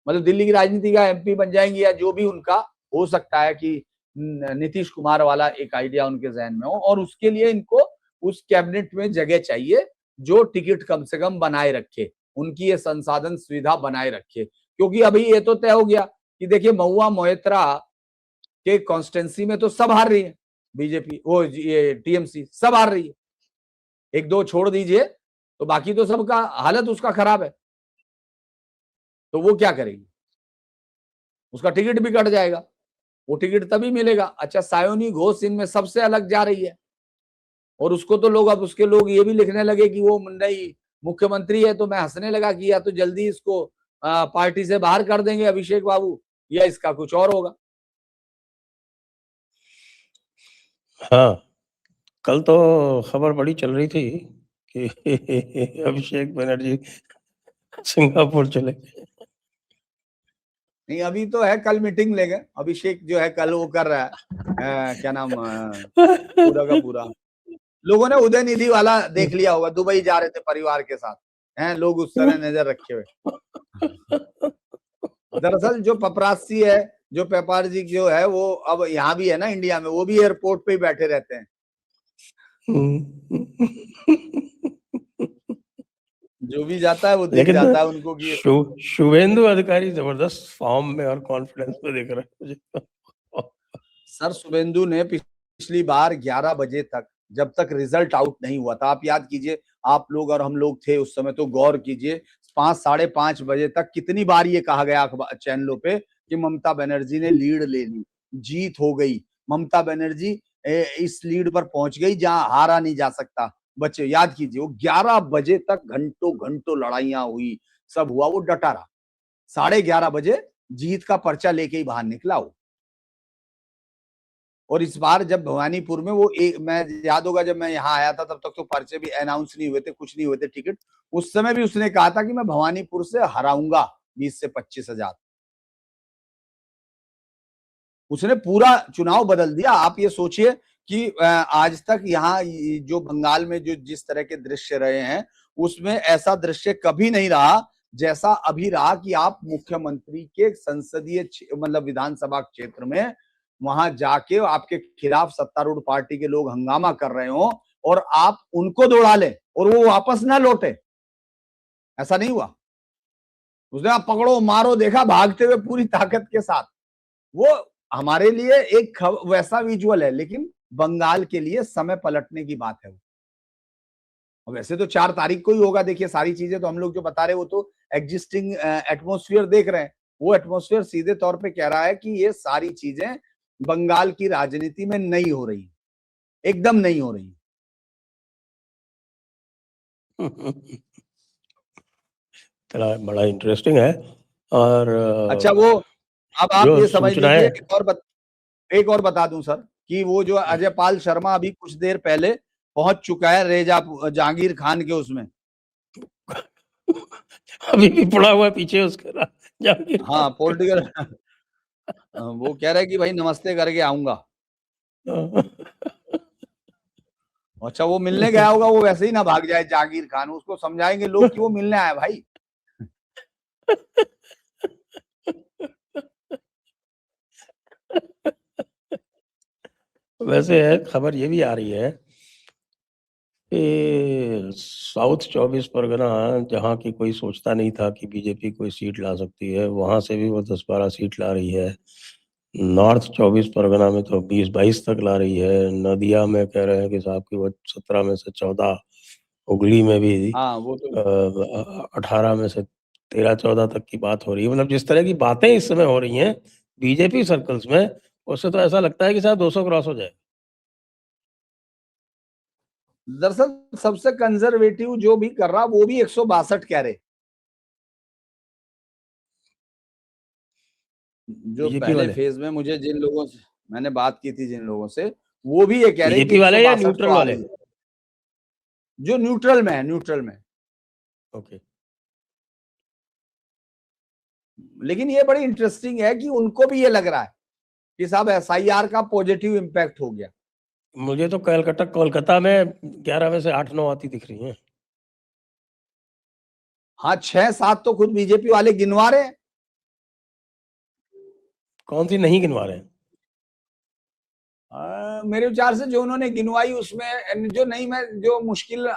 मतलब दिल्ली की राजनीति का एमपी बन जाएंगी, या जो भी उनका हो सकता है कि नीतीश कुमार वाला एक आइडिया उनके जहन में हो, और उसके लिए इनको उस कैबिनेट में जगह चाहिए जो टिकट कम से कम बनाए रखे, उनकी ये संसाधन सुविधा बनाए रखे। क्योंकि अभी ये तो तय हो गया कि देखिए महुआ मोइत्रा के कॉन्स्टेंसी में तो सब हार रही है, बीजेपी वो ये टीएमसी सब हार रही है, एक दो छोड़ दीजिए तो बाकी तो सबका हालत उसका खराब है। तो वो क्या करेगी, उसका टिकट भी कट जाएगा। वो टिकट तभी मिलेगा। अच्छा, सायोनी घोष इनमें सबसे अलग जा रही है, और उसको तो लोग, अब उसके लोग ये भी लिखने लगे कि वो नई मुख्यमंत्री है। तो मैं हंसने लगा कि या तो जल्दी इसको पार्टी से बाहर कर देंगे अभिषेक बाबू, या इसका कुछ और होगा। हाँ, कल तो खबर बड़ी चल रही थी कि अभिषेक बनर्जी सिंगापुर चले गए। नहीं, अभी तो है, कल मीटिंग लेंगे। अभिषेक जो है कल वो कर रहा है क्या नाम पूरा का पूरा, लोगों ने उदय निधि वाला देख लिया होगा, दुबई जा रहे थे परिवार के साथ, हैं लोग उस तरह नजर रखे हुए। दरअसल जो पपरासी है, जो पेपार जी जो है, वो अब यहाँ भी है ना इंडिया में, वो भी एयरपोर्ट पे ही बैठे रहते हैं। जो भी जाता है वो दिख लेकिन जाता है उनको कि शुभेंदु अधिकारी जबरदस्त फॉर्म में और कॉन्फिडेंस में दिख रहे हैं मुझे तो। सर शुभेंदु ने पिछली बार 11 बजे तक, जब तक रिजल्ट आउट नहीं हुआ था, आप याद कीजिए, आप लोग और हम लोग थे उस समय, तो गौर कीजिए 5 साढ़े 5 बजे तक कितनी बार ये कहा गया अखबार चैनलों पे कि ममता बनर्जी ने लीड ले ली, जीत हो गई, ममता बनर्जी इस लीड पर पहुंच गई जहां हारा नहीं जा सकता। बच्चे याद कीजिए, वो 11 बजे तक घंटों घंटों लड़ाइयां हुई, सब हुआ, वो डटा रहा। 11:30 बजे जीत का पर्चा लेके ही बाहर निकला वो। और इस बार जब भवानीपुर में वो मैं याद होगा, जब मैं यहाँ आया था तब तक तो पर्चे भी अनाउंस नहीं हुए थे, कुछ नहीं हुए थे टिकट। उस समय भी उसने कहा था कि मैं भवानीपुर से हराऊंगा 20 से 25,000। उसने पूरा चुनाव बदल दिया। आप ये सोचिए कि आज तक यहाँ जो बंगाल में जो जिस तरह के दृश्य रहे हैं, उसमें ऐसा दृश्य कभी नहीं रहा जैसा अभी रहा कि आप मुख्यमंत्री के संसदीय मतलब विधानसभा क्षेत्र में वहां जाके आपके खिलाफ सत्तारूढ़ पार्टी के लोग हंगामा कर रहे हो और आप उनको दौड़ा लें और वो वापस ना लौटे। ऐसा नहीं हुआ। उसने आप पकड़ो मारो देखा, भागते हुए पूरी ताकत के साथ। वो हमारे लिए एक वैसा विजुअल है, लेकिन बंगाल के लिए समय पलटने की बात है। वैसे तो 4 तारीख को ही होगा। देखिए सारी चीजें तो हम लोग जो बता रहे हैं वो तो एग्जिस्टिंग एटमॉस्फेयर देख रहे हैं। वो एटमॉस्फेयर सीधे तौर पे कह रहा है कि ये सारी चीजें बंगाल की राजनीति में नहीं हो रही, एकदम नहीं हो रही। बड़ा इंटरेस्टिंग है। और अच्छा, वो अब आप जो ये समझ लीजिए, सूचनाएं एक और बता दूं सर कि वो जो अजय पाल शर्मा अभी कुछ देर पहले पहुंच चुका है रेजा जहांगीर खान के उसमें। अभी भी पड़ा हुआ है पीछे उसके ना जहांगीर हाँ, खान। पॉलिटिकल वो कह रहे कि भाई नमस्ते करके आऊंगा। अच्छा, वो मिलने गया होगा, वो वैसे ही ना भाग जाए जहांगीर खान, उसको समझाएंगे लोग कि वो मिलने आया भाई। वैसे है खबर ये भी आ रही है कि साउथ 24 परगना, जहाँ की कोई सोचता नहीं था कि बीजेपी कोई सीट ला सकती है, वहां से भी वो 10-12 सीट ला रही है। नॉर्थ 24 परगना में तो 20-22 तक ला रही है। नदिया में कह रहे हैं कि साहब की वो 17 में से 14, हुगली में भी हाँ, वो तो 18 में से 13-14 तक की बात हो रही है। मतलब जिस तरह की बातें इस समय हो रही हैं बीजेपी सर्कल्स में, उससे तो ऐसा लगता है कि शायद 200 क्रॉस हो जाए। दरअसल सबसे कंजर्वेटिव जो भी कर रहा वो भी 162 कह रहे। जो बीजेपी पहले वाले फेज में मुझे जिन लोगों से मैंने बात की थी, जिन लोगों से, वो भी ये कह रहे कि बीजेपी वाले या 162 तो न्यूट्रल आ वाले? रही है। जो न्यूट्रल में है, न्यूट्रल में। ओके। लेकिन ये बड़ी इंटरेस्टिंग है कि उनको भी ये लग रहा है कि साहब एसआईआर का पॉजिटिव इम्पैक्ट हो गया। मुझे तो कोलकाता में 11 में से 8-9 आती दिख रही हैं। हाँ, 6-7 तो खुद बीजेपी वाले गिनवा रहे हैं। कौन सी नहीं गिनवा रहे हैं? मेरे विचार से जो उन्होंने गिनवाई उसमें जो नहीं, मैं जो मुश्किल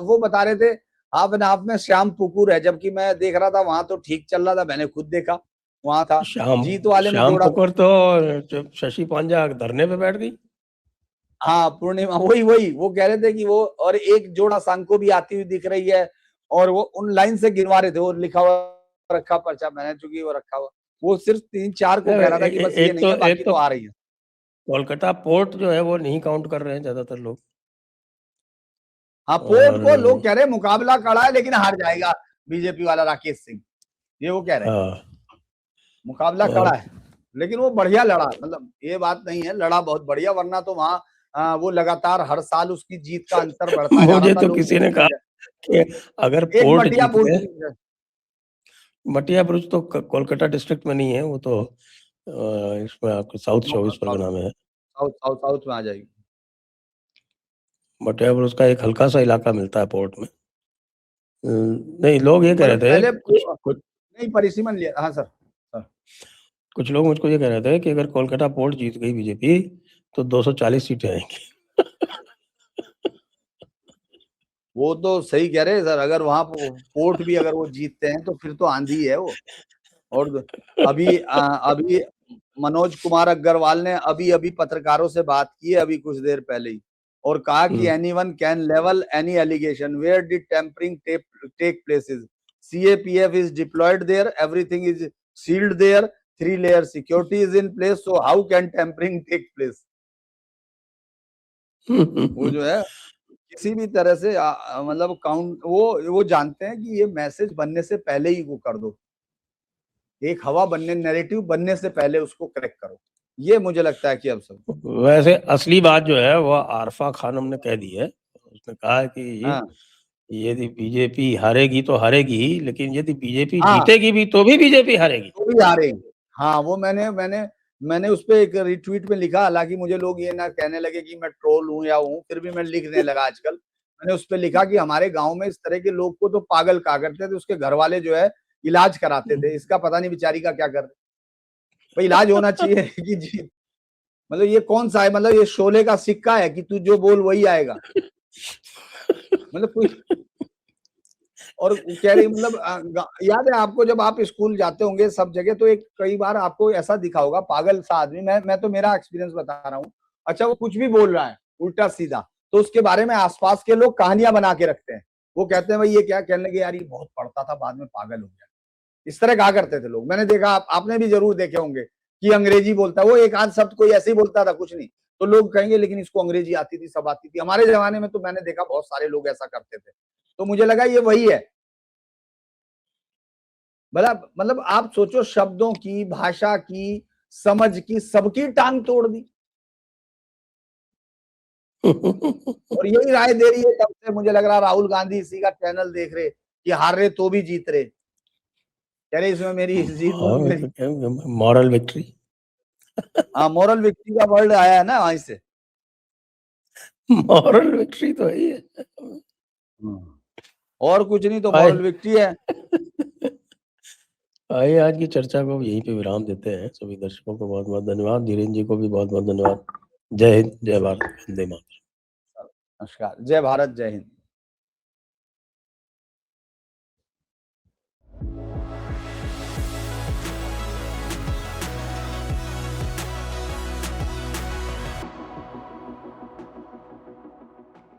वो बता रहे थे हाफ एंड हाफ में श्याम पुकुर है, जबकि मैं देख रहा था वहां तो ठीक चल रहा था, मैंने खुद देखा वहां था। श्याम जीत वाले में श्याम जोड़ा, पुकुर तो जब शशि पांजा धरने पे बैठ गई। हाँ पूर्णिमा, वही वही वो कह रहे थे कि वो, और एक जोड़ा सांको भी आती हुई दिख रही है, और वो उन लाइन से गिनवा रहे थे, वो लिखा हुआ रखा पर्चा, मैंने चूंकि वो रखा हुआ, वो सिर्फ 3-4 को कह रहा था कि बस ये नहीं है, बाकी तो आ रही है। कोलकाता पोर्ट जो है वो नहीं काउंट कर रहे हैं ज्यादातर लोग। हाँ, पोर्ट को लोग कह रहे हैं मुकाबला कड़ा है लेकिन हार जाएगा बीजेपी वाला राकेश सिंह, ये वो कह रहे हैं। हाँ, मुकाबला और कड़ा है, लेकिन वो बढ़िया लड़ा, मतलब ये बात नहीं है, लड़ा बहुत बढ़िया, वरना तो वहां वो लगातार हर साल उसकी जीत का अंतर बढ़ता जा रहा मुझे था, तो लोग किसी ने बोलते कहा थे। कि अगर एक पोर्ट मटिया जीत बुर्ज, गए, मटिया बुर्ज तो कोलकाता डिस्ट्रिक्ट में नहीं है, वो तो इसमें आपके साउथ 24 साउथ परगना में है। साउथ साउथ में आ जाएगी। मटिया बुर्ज का एक हल्का सा इलाका मिलता है पोर्ट में। नहीं, लोग ये कह रहे मतलब थे, पहले कुछ कुछ नहीं परिसीमन लिया। हाँ सर, सर। कुछ लोग मुझको ये कह रहे थे कि अगर कोलकाता पोर्ट जीत गई बीजेपी तो 240 सीटें आएंगी। वो तो सही कह रहे हैं सर, अगर वहां पोर्ट भी अगर वो जीतते हैं तो फिर तो आंधी है वो। और अभी मनोज कुमार अग्रवाल ने अभी पत्रकारों से बात की है अभी कुछ देर पहले ही, और कहा कि anyone can level any allegation, where did tampering take places, CAPF is deployed there, everything is sealed there, 3-layer security is in place, so how can tampering take place? वो जो है किसी भी तरह से मतलब काउंट वो जानते हैं कि ये मैसेज बनने से पहले ही वो कर दो, एक हवा बनने, नैरेटिव बनने से पहले उसको करेक्ट करो। ये मुझे लगता है कि अब सब वैसे असली बात जो है वो आरफा खानम ने कह दी है। उसने कहा है कि हाँ यदि बीजेपी हारेगी तो हारेगी ही, लेकिन यदि बीजेपी हाँ जीतेगी भी तो भी बीजेपी हारेगी। तो भी आ रहे हैं। हाँ वो मैंने उस पे एक रिट्वीट में लिखा, हालांकि मुझे लोग ये ना कहने लगे कि मैं ट्रोल हूं या हूं, फिर भी मैं लिखने लगा आजकल। मैंने उस पे लिखा कि हमारे गांव में इस तरह के लोग को तो पागल कहा करते थे, उसके घर वाले जो है इलाज कराते थे, इसका पता नहीं बेचारी का क्या कर रहे। भाई इलाज होना चाहिए कि जी, मतलब ये कौन सा है, मतलब ये शोले का सिक्का है कि तू जो बोल वही आएगा, मतलब कोई। और कह रही मतलब याद है आपको जब आप स्कूल जाते होंगे सब जगह, तो एक कई बार आपको ऐसा दिखा होगा पागल सा आदमी, मैं तो मेरा एक्सपीरियंस बता रहा हूँ। अच्छा वो कुछ भी बोल रहा है उल्टा सीधा, तो उसके बारे में आसपास के लोग कहानियां बना के रखते हैं। वो कहते हैं भाई ये क्या, कहने लगे यार ये बहुत पढ़ता था बाद में पागल हो गया, इस तरह कहा करते थे लोग। मैंने देखा, आपने भी जरूर देखे होंगे कि अंग्रेजी बोलता है, वो एक आध शब्द कोई ऐसे ही बोलता था कुछ नहीं, तो लोग कहेंगे लेकिन इसको अंग्रेजी आती थी, सब आती थी। हमारे जमाने में तो मैंने देखा बहुत सारे लोग ऐसा करते थे, तो मुझे लगा ये वही है। मतलब आप सोचो, शब्दों की, भाषा की, समझ की, सबकी टांग तोड़ दी। और यही राय दे रही है तब से, मुझे लग रहा राहुल गांधी इसी का चैनल देख रहे कि हार रहे तो भी जीत रहे, कह रहे इसमें मेरी जीत मेरी मॉरल विक्ट्री। हाँ मोरल विक्ट्री का वर्ड आया है ना वहीं से। मॉरल विक्ट्री तो यही है, और कुछ नहीं तो मॉरल विक्ट्री है। आइए आज की चर्चा को यहीं पे विराम देते हैं। सभी दर्शकों को बहुत बहुत धन्यवाद, धीरेन्द्र जी को भी बहुत बहुत धन्यवाद। जय हिंद, जय भारत, वंदे मातरम। नमस्कार, जय भारत, जय हिंद।